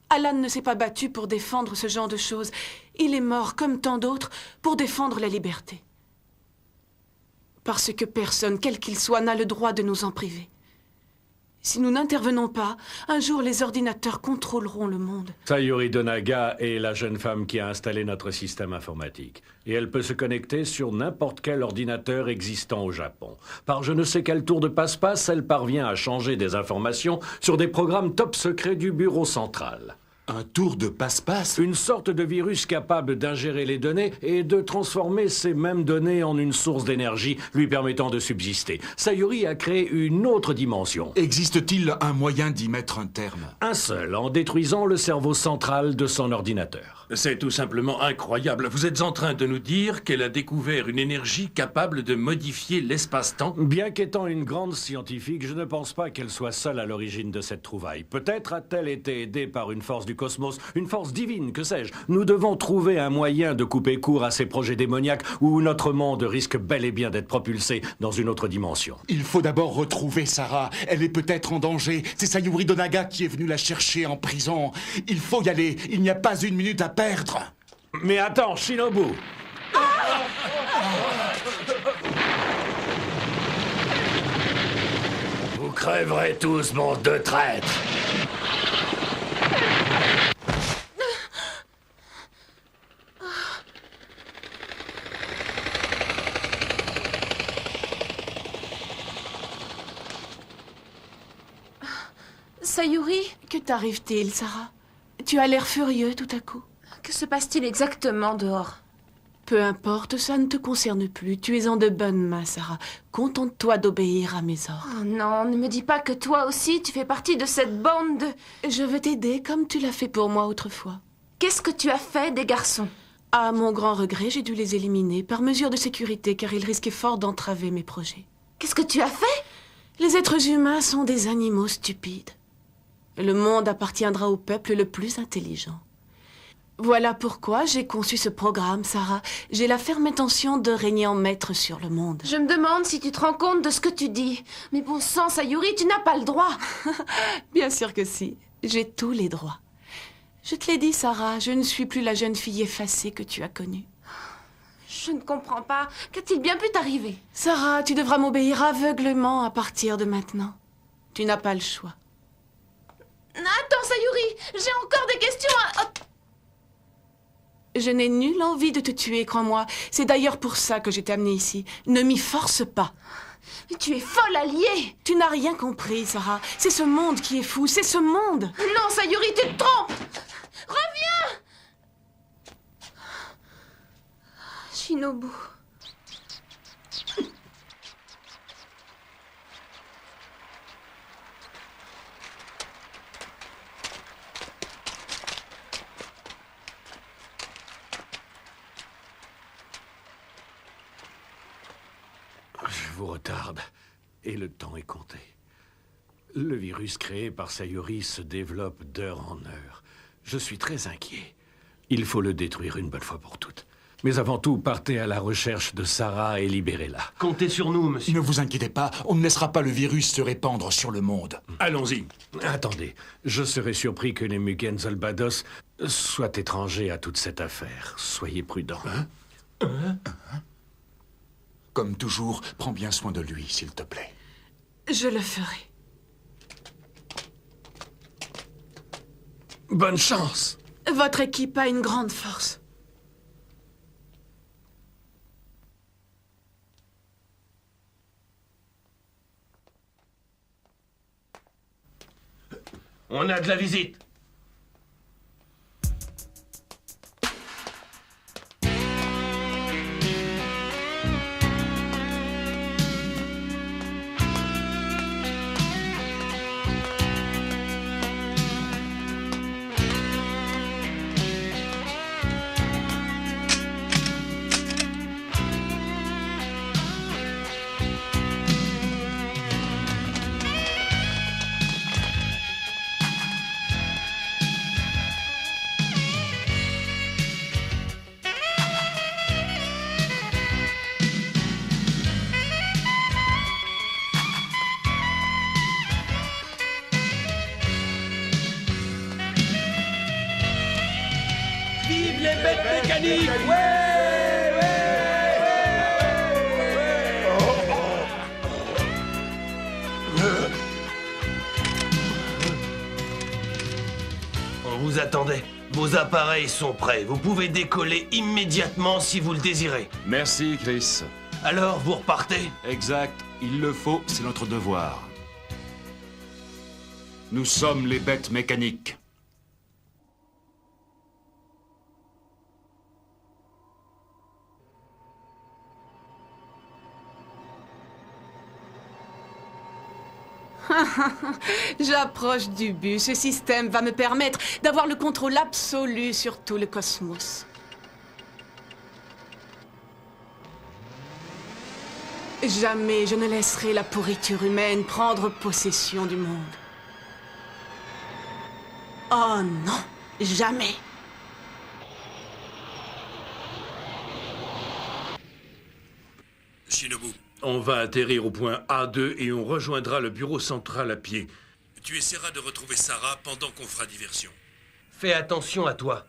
Alan ne s'est pas battu pour défendre ce genre de choses. Il est mort, comme tant d'autres, pour défendre la liberté. Parce que personne, quel qu'il soit, n'a le droit de nous en priver. Si nous n'intervenons pas, un jour les ordinateurs contrôleront le monde. Sayuri Donaga est la jeune femme qui a installé notre système informatique. Et elle peut se connecter sur n'importe quel ordinateur existant au Japon. Par je ne sais quel tour de passe-passe, elle parvient à changer des informations sur des programmes top secrets du bureau central. Un tour de passe-passe? Une sorte de virus capable d'ingérer les données et de transformer ces mêmes données en une source d'énergie lui permettant de subsister. Sayuri a créé une autre dimension. Existe-t-il un moyen d'y mettre un terme? Un seul, en détruisant le cerveau central de son ordinateur. C'est tout simplement incroyable. Vous êtes en train de nous dire qu'elle a découvert une énergie capable de modifier l'espace-temps? Bien qu'étant une grande scientifique, je ne pense pas qu'elle soit seule à l'origine de cette trouvaille. Peut-être a-t-elle été aidée par une force du cosmos, une force divine, que sais-je. Nous devons trouver un moyen de couper court à ces projets démoniaques où notre monde risque bel et bien d'être propulsé dans une autre dimension. Il faut d'abord retrouver Sarah. Elle est peut-être en danger. C'est Sayuri Donaga qui est venu la chercher en prison. Il faut y aller. Il n'y a pas une minute à perdre. Mais attends, Shinobu! Vous crèverez tous, bande de traîtres! Sayuri? Que t'arrive-t-il, Sarah? Tu as l'air furieux tout à coup. Que se passe-t-il exactement dehors? Peu importe, ça ne te concerne plus. Tu es en de bonnes mains, Sarah. Contente-toi d'obéir à mes ordres. Oh non, ne me dis pas que toi aussi, tu fais partie de cette bande de... Je veux t'aider comme tu l'as fait pour moi autrefois. Qu'est-ce que tu as fait des garçons? À mon grand regret, j'ai dû les éliminer par mesure de sécurité car ils risquaient fort d'entraver mes projets. Qu'est-ce que tu as fait? Les êtres humains sont des animaux stupides. Le monde appartiendra au peuple le plus intelligent. Voilà pourquoi j'ai conçu ce programme, Sarah. J'ai la ferme intention de régner en maître sur le monde. Je me demande si tu te rends compte de ce que tu dis. Mais bon sang, Sayuri, tu n'as pas le droit. Bien sûr que si. J'ai tous les droits. Je te l'ai dit, Sarah, je ne suis plus la jeune fille effacée que tu as connue. Je ne comprends pas. Qu'a-t-il bien pu t'arriver? Sarah, tu devras m'obéir aveuglement à partir de maintenant. Tu n'as pas le choix. Attends, Sayuri, j'ai encore des questions à... Oh. Je n'ai nulle envie de te tuer, crois-moi. C'est d'ailleurs pour ça que j'ai t'ai amenée ici. Ne m'y force pas. Mais tu es folle alliée. Tu n'as rien compris, Sarah. C'est ce monde qui est fou, c'est ce monde. Non, Sayuri, tu te trompes. Reviens. Shinobu. Je vous retarde, et le temps est compté. Le virus créé par Sayuri se développe d'heure en heure. Je suis très inquiet. Il faut le détruire une bonne fois pour toutes. Mais avant tout, partez à la recherche de Sarah et libérez-la. Comptez sur nous, monsieur. Ne vous inquiétez pas, on ne laissera pas le virus se répandre sur le monde. Allons-y. Attendez, je serais surpris que les Mugen Zolbados soient étrangers à toute cette affaire. Soyez prudents. Comme toujours, prends bien soin de lui, s'il te plaît. Je le ferai. Bonne chance. Votre équipe a une grande force. On a de la visite. Vive les bêtes mécaniques! On vous attendait. Vos appareils sont prêts. Vous pouvez décoller immédiatement si vous le désirez. Merci, Chris. Alors, vous repartez? Exact. Il le faut, c'est notre devoir. Nous sommes les bêtes mécaniques. J'approche du but. Ce système va me permettre d'avoir le contrôle absolu sur tout le cosmos. Jamais je ne laisserai la pourriture humaine prendre possession du monde. Oh non, jamais. Shinobu, On va atterrir au point A2 et on rejoindra le bureau central à pied. tu essaieras de retrouver Sarah pendant qu'on fera diversion. Fais attention à toi.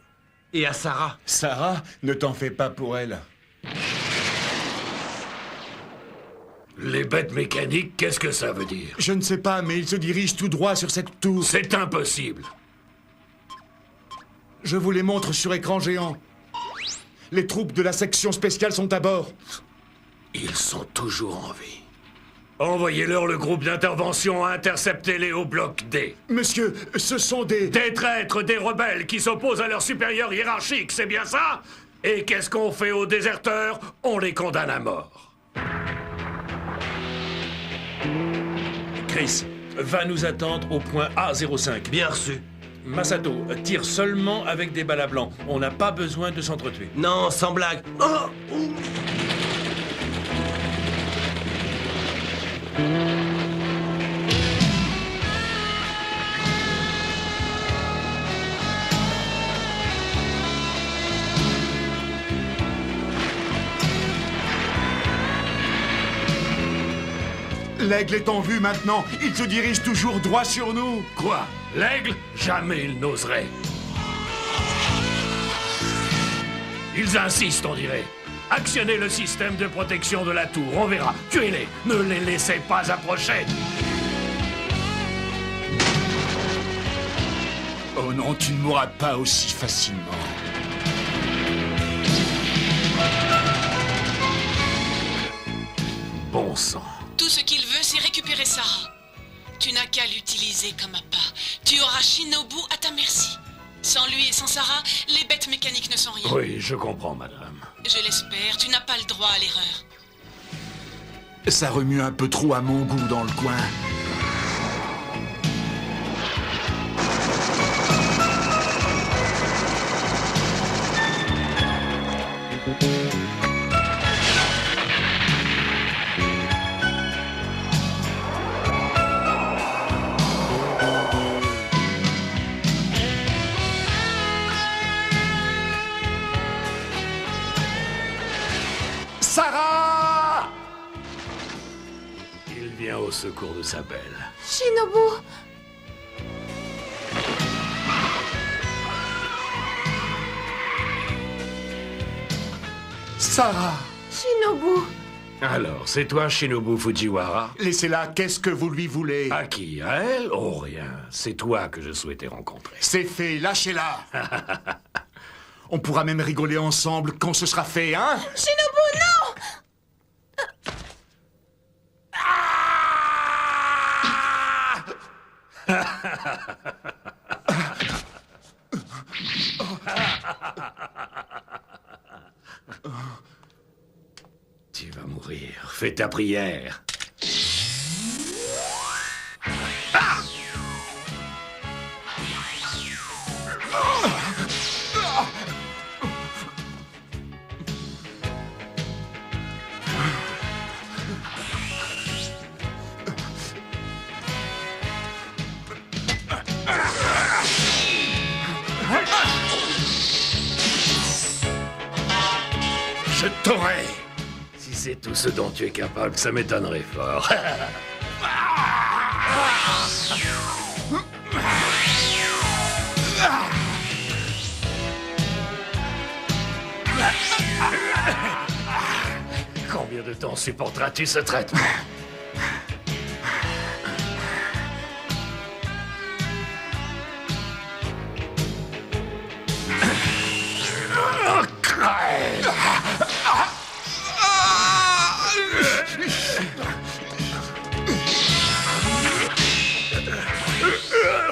Et à Sarah. Sarah, ne t'en fais pas pour elle. Les bêtes mécaniques, qu'est-ce que ça veut dire? Je ne sais pas, mais il se dirige tout droit sur cette tour. C'est impossible. Je vous les montre sur écran géant. Les troupes de la section spéciale sont à bord. Ils sont toujours en vie. Envoyez-leur le groupe d'intervention à intercepter-les au bloc D. Monsieur, ce sont des... Des traîtres, des rebelles qui s'opposent à leur supérieur hiérarchique, c'est bien ça? Et qu'est-ce qu'on fait aux déserteurs? On les condamne à mort. Chris, va nous attendre au point A05. Bien reçu. Masato, tire seulement avec des balles à blanc. On n'a pas besoin de s'entretuer. Non, sans blague. Oh! L'aigle est en vue maintenant. Il se dirige toujours droit sur nous. Quoi? L'aigle? Jamais il n'oserait. Ils insistent, on dirait. Actionnez le système de protection de la tour, on verra. Tuez-les, ne les laissez pas approcher. Oh non, tu ne mourras pas aussi facilement. Bon sang. Tout ce qu'il veut, c'est récupérer Sarah. Tu n'as qu'à l'utiliser comme appât. Tu auras Shinobu à ta merci. Sans lui et sans Sarah, les bêtes mécaniques ne sont rien. Oui, je comprends, madame. Je l'espère, tu n'as pas le droit à l'erreur. Ça remue un peu trop à mon goût dans le coin. secours de sa belle. Shinobu! Sarah! Shinobu! Alors, c'est toi, Shinobu Fujiwara? Laissez-la, qu'est-ce que vous lui voulez? À qui? À elle? Oh, rien. C'est toi que je souhaitais rencontrer. C'est fait, lâchez-la! On pourra même rigoler ensemble quand ce sera fait, hein? Shinobu, non! Tu vas mourir. Fais ta prière. Je t'aurai. Si c'est tout ce dont tu es capable, ça m'étonnerait fort. Combien de temps supporteras-tu ce traitement?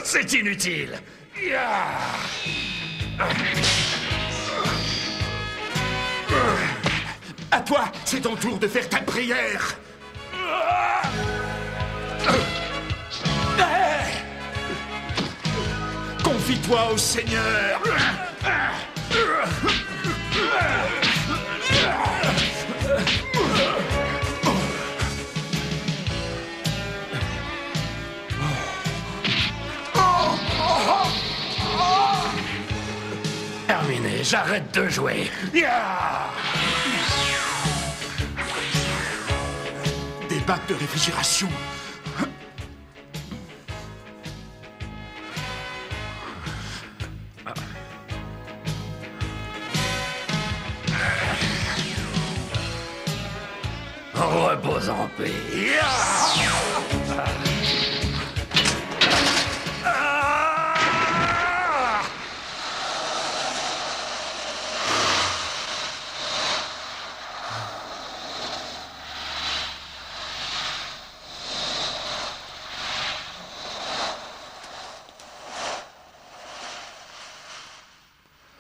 C'est inutile. À toi, c'est ton tour de faire ta prière. Confie-toi au Seigneur. Terminé, j'arrête de jouer. Des bacs de réfrigération. Repose en paix.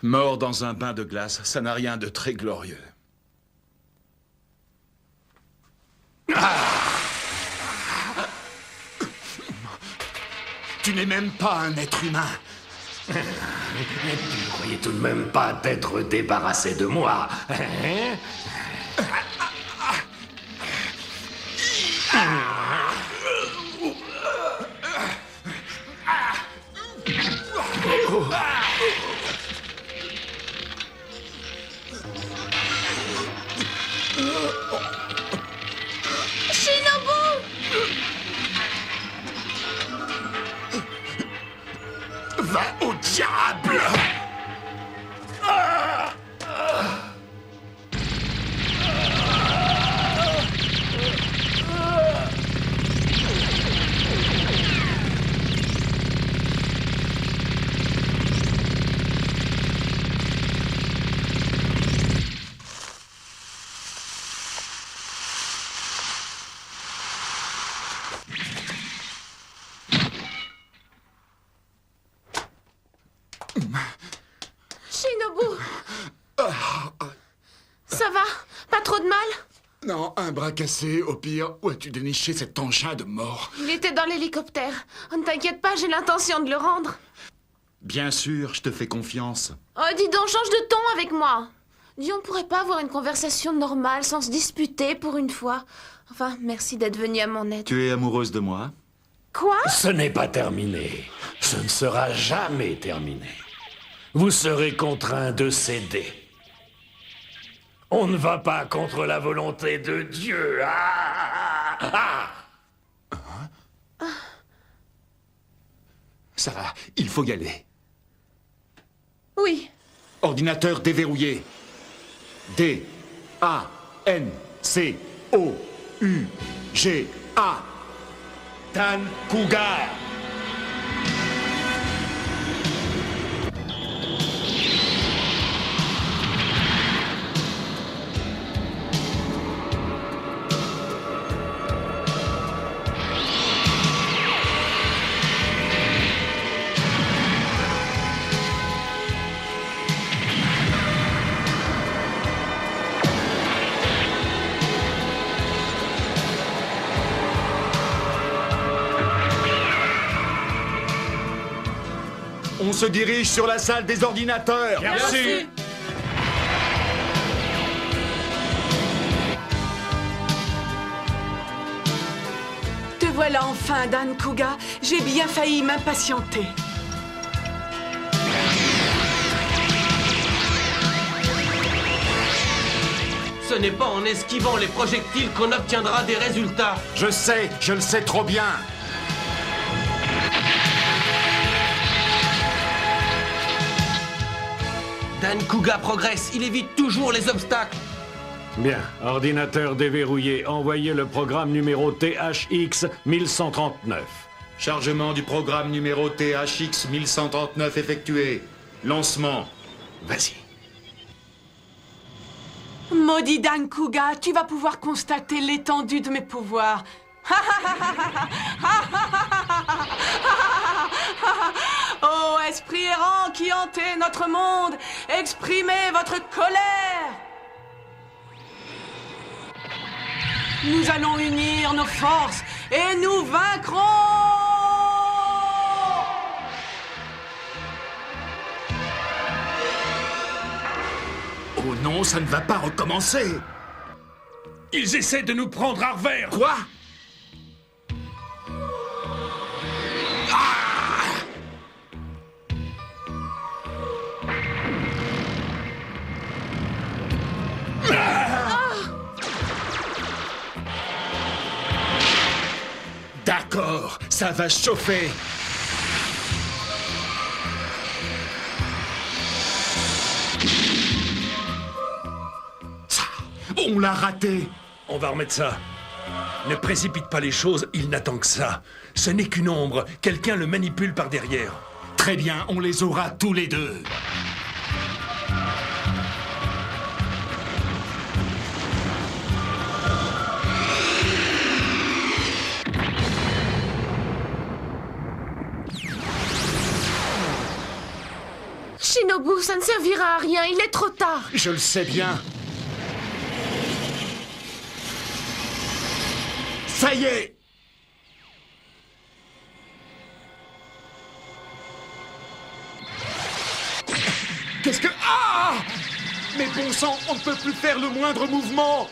Mort dans un bain de glace, ça n'a rien de très glorieux. Tu n'es même pas un être humain. Tu ne croyais tout de même pas t'être débarrassé de moi, hein? Va au diable! Shinobu! Ça va? Pas trop de mal? Non, un bras cassé, au pire. Où as-tu déniché cet engin de mort? Il était dans l'hélicoptère. Ne t'inquiète pas, j'ai l'intention de le rendre. Bien sûr, je te fais confiance. Oh, dis donc, change de ton avec moi. Dis, on pourrait pas avoir une conversation normale sans se disputer pour une fois. Enfin, merci d'être venu à mon aide. Tu es amoureuse de moi? Quoi? Ce n'est pas terminé. Ce ne sera jamais terminé. Vous serez contraint de céder. On ne va pas contre la volonté de Dieu. Ah, ah, ah. Sarah, il faut y aller. Oui. Ordinateur déverrouillé. D-A-N-C-O-U-G-A. Dan Cougar. On se dirige sur la salle des ordinateurs. Merci. Te voilà enfin, Dan Cougar. J'ai bien failli m'impatienter. Ce n'est pas en esquivant les projectiles qu'on obtiendra des résultats. Je sais, je le sais trop bien. Dan Cougar progresse, il évite toujours les obstacles. Bien, ordinateur déverrouillé, envoyez le programme numéro THX 1139. Chargement du programme numéro THX 1139 effectué. Lancement. Vas-y. Maudit Dan Cougar, tu vas pouvoir constater l'étendue de mes pouvoirs. Ô esprit errant qui hantez notre monde, exprimez votre colère. Nous allons unir nos forces et nous vaincrons. Oh non, ça ne va pas recommencer. Ils essaient de nous prendre à revers. Quoi? D'accord, ça va chauffer. Ça, on l'a raté. On va remettre ça. Ne précipite pas les choses, il n'attend que ça. Ce n'est qu'une ombre, quelqu'un le manipule par derrière. Très bien, on les aura tous les deux. Shinobu, ça ne servira à rien, il est trop tard. Je le sais bien. Ça y est! Qu'est-ce que... Ah! Mais bon sang, on ne peut plus faire le moindre mouvement.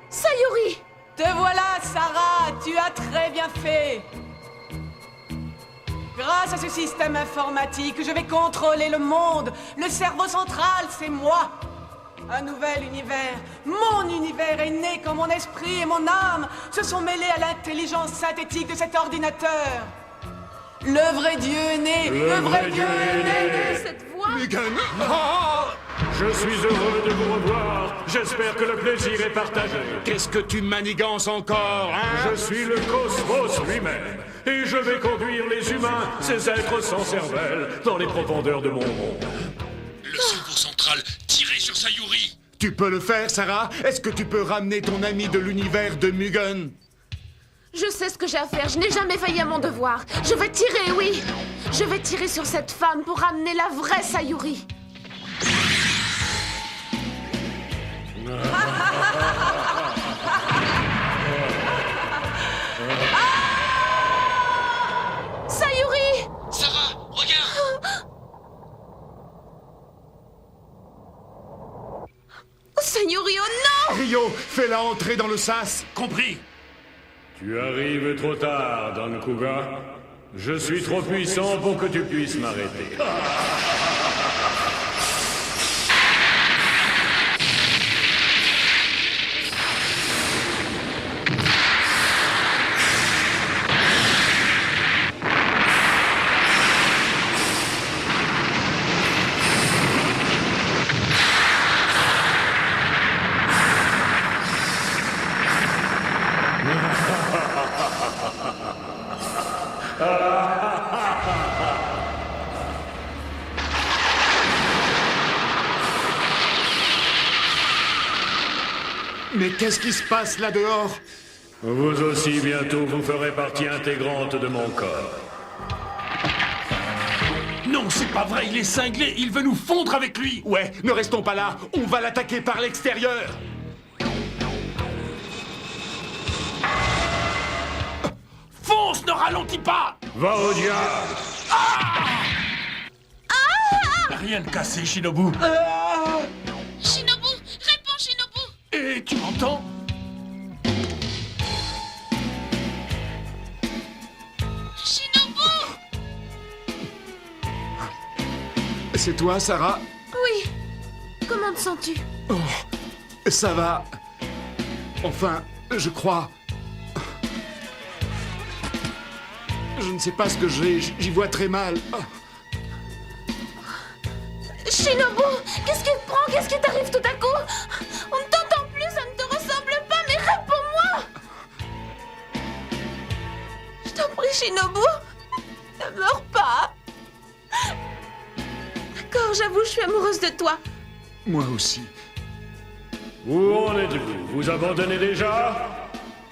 Sayuri! Te voilà, Sarah, tu as très bien fait. Grâce à ce système informatique, je vais contrôler le monde. Le cerveau central, c'est moi. Un nouvel univers. Mon univers est né quand mon esprit et mon âme se sont mêlés à l'intelligence synthétique de cet ordinateur. Le vrai Dieu est né. Le vrai Dieu est né. Cette voix... Mugen! Oh! Je suis heureux de vous revoir. J'espère que le plaisir est partagé. Qu'est-ce que tu manigances encore, hein? Je suis le cosmos lui-même. Et je vais conduire les humains, ces êtres sans cervelle, dans les profondeurs de mon monde. Le cerveau central tiré sur Sayuri. Tu peux le faire, Sarah? Est-ce que tu peux ramener ton ami de l'univers de Mugen? Je sais ce que j'ai à faire, je n'ai jamais failli à mon devoir. Je vais tirer, oui. Je vais tirer sur cette femme pour ramener la vraie Sayuri. Sayuri! Sarah, regarde! Sayuri, oh non! Rio, fais-la entrer dans le sas. Compris. Tu arrives trop tard, Dan Cougar. Je suis trop puissant pour que tu puisses m'arrêter. Mais qu'est-ce qui se passe là dehors? Vous aussi, bientôt, vous ferez partie intégrante de mon corps. Non, c'est pas vrai, il est cinglé, il veut nous fondre avec lui. Ouais, ne restons pas là, on va l'attaquer par l'extérieur. Fonce, ne ralentis pas. Va au diable. Rien de cassé, Shinobu. Shinobu, réponds, Shinobu. Et tu m'entends? Shinobu. C'est toi, Sarah? Oui. Comment te sens-tu? Oh, ça va. Enfin, je crois. Je ne sais pas ce que j'ai, j'y vois très mal. Oh. Shinobu, qu'est-ce qui te prend? Qu'est-ce qui t'arrive tout à coup? On ne t'entend plus, ça ne te ressemble pas, mais réponds-moi! Je t'en prie, Shinobu, ne meurs pas. D'accord, j'avoue, je suis amoureuse de toi. Moi aussi. Où en êtes-vous? Vous abandonnez déjà?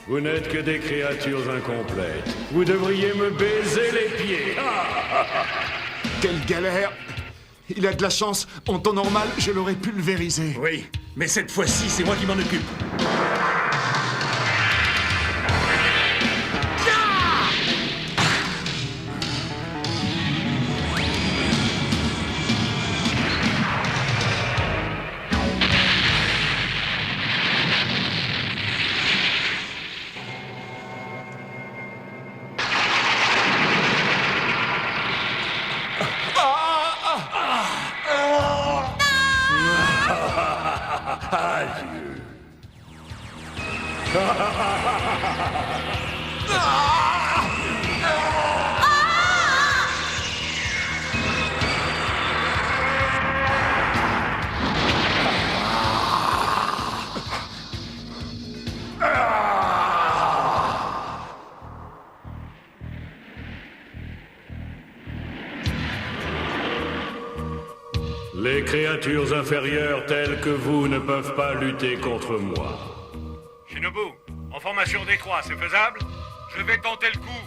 Vous n'êtes que des créatures incomplètes. Vous devriez me baiser les pieds. Quelle galère! Il a de la chance. En temps normal, je l'aurais pulvérisé. Oui, mais cette fois-ci, c'est moi qui m'en occupe. Adieu. Les créatures inférieures telles que vous ne peuvent pas lutter contre moi. Shinobu, en formation D3, c'est faisable? Je vais tenter le coup.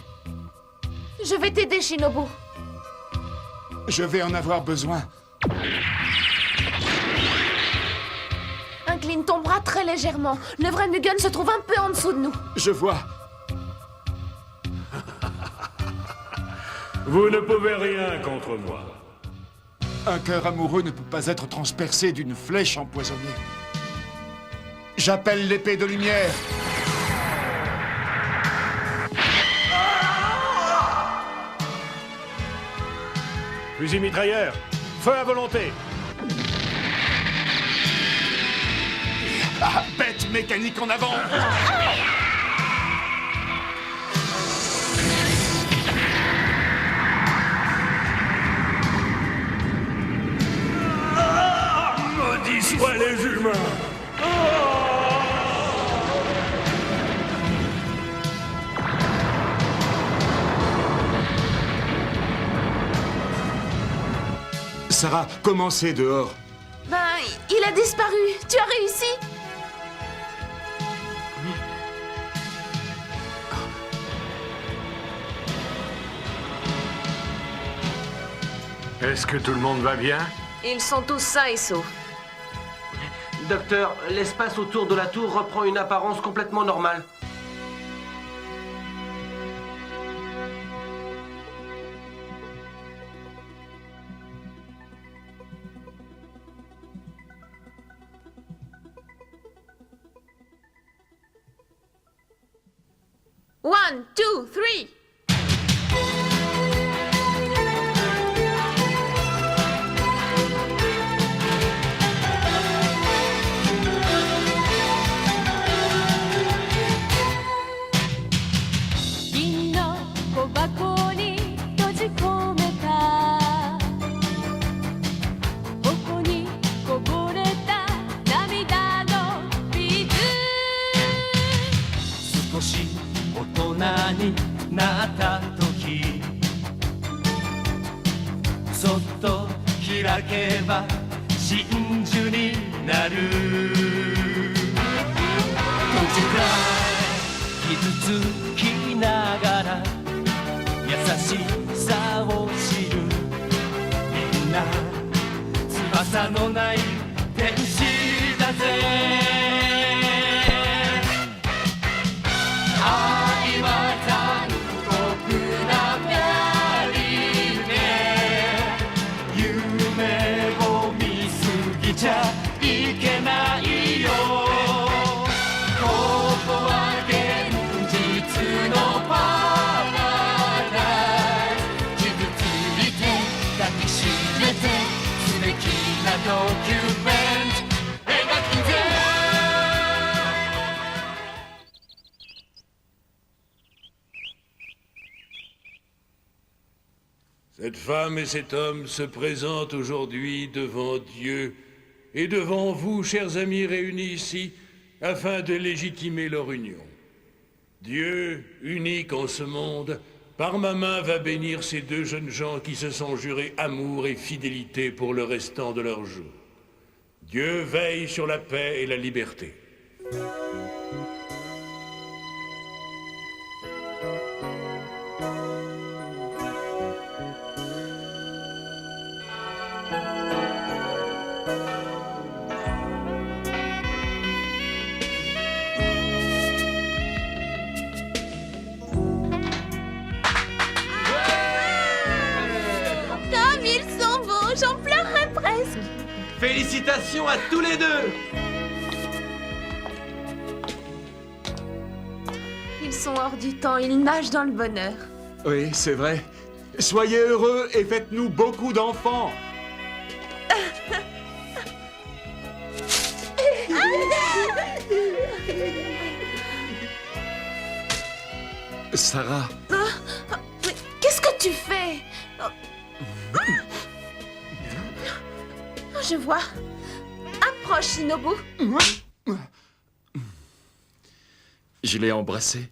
Je vais t'aider, Shinobu. Je vais en avoir besoin. Incline ton bras très légèrement. Le vrai Mugen se trouve un peu en dessous de nous. Je vois. Vous ne pouvez rien contre moi. Un cœur amoureux ne peut pas être transpercé d'une flèche empoisonnée. J'appelle l'épée de lumière. Fusil mitrailleur, feu à volonté. Ah, bête mécanique en avant. Maudits soient les humains. Sarah, comment c'est dehors? Ben, il a disparu. Tu as réussi. Est-ce que tout le monde va bien? Ils sont tous sains et saufs. Docteur, l'espace autour de la tour reprend une apparence complètement normale. One, two, three. なった時そっと開けば真珠になる途中から傷つきながら優しさを知るみんな翼のない天使だぜ愛は残酷なメリーね夢を見すぎちゃいけないよここは現実のパラダイス傷ついて抱きしめて素敵なドキュメント描くぜCette femme et cet homme se présentent aujourd'hui devant Dieu et devant vous, chers amis réunis ici, afin de légitimer leur union. Dieu, unique en ce monde, par ma main va bénir ces deux jeunes gens qui se sont jurés amour et fidélité pour le restant de leurs jours. Dieu veille sur la paix et la liberté. Comme ils sont beaux, j'en pleurerais presque. Félicitations à tous les deux! Ils sont hors du temps, ils nagent dans le bonheur. Oui, c'est vrai. Soyez heureux et faites-nous beaucoup d'enfants. Sarah. Mais qu'est-ce que tu fais? Je vois. Approche, Shinobu. Je l'ai embrassé.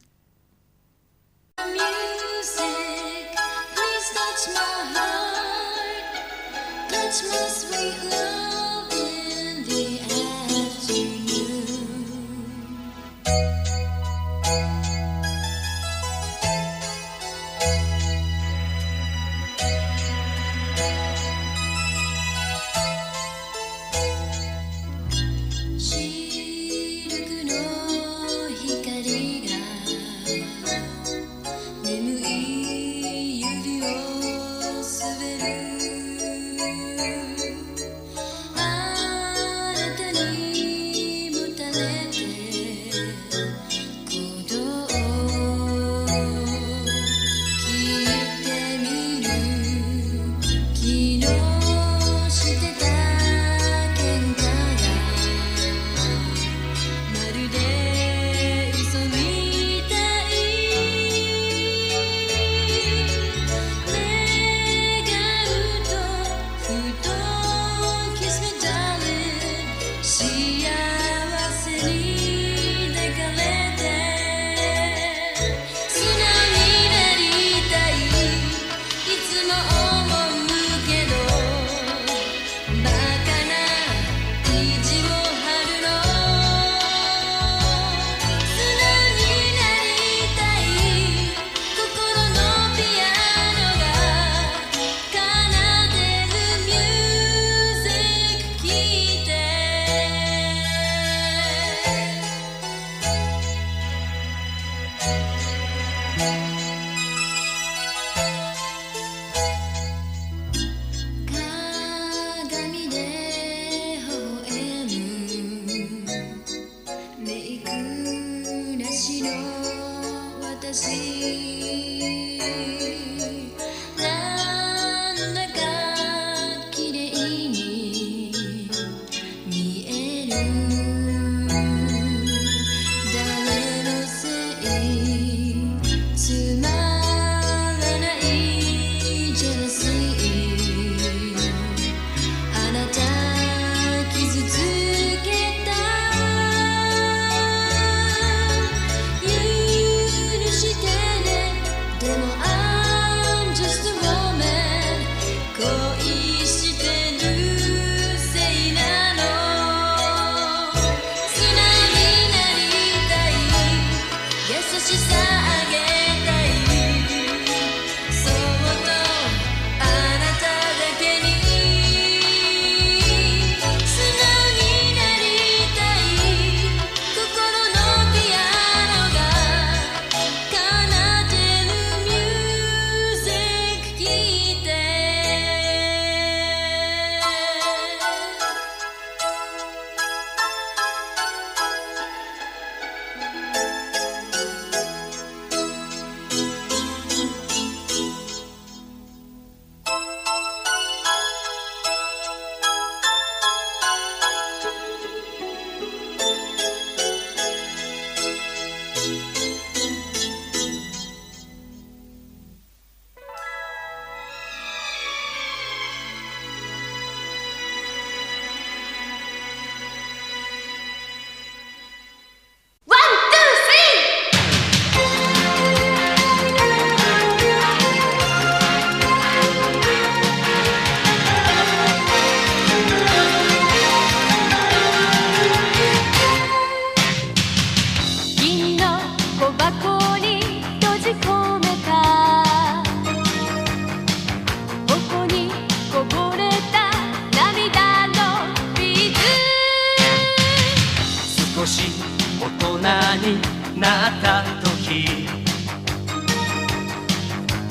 き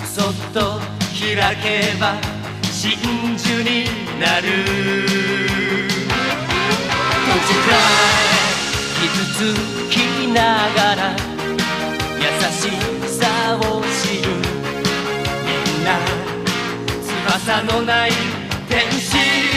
そっと開けば真珠になる閉じた傷つきながら優しさを知るみんな翼のない天使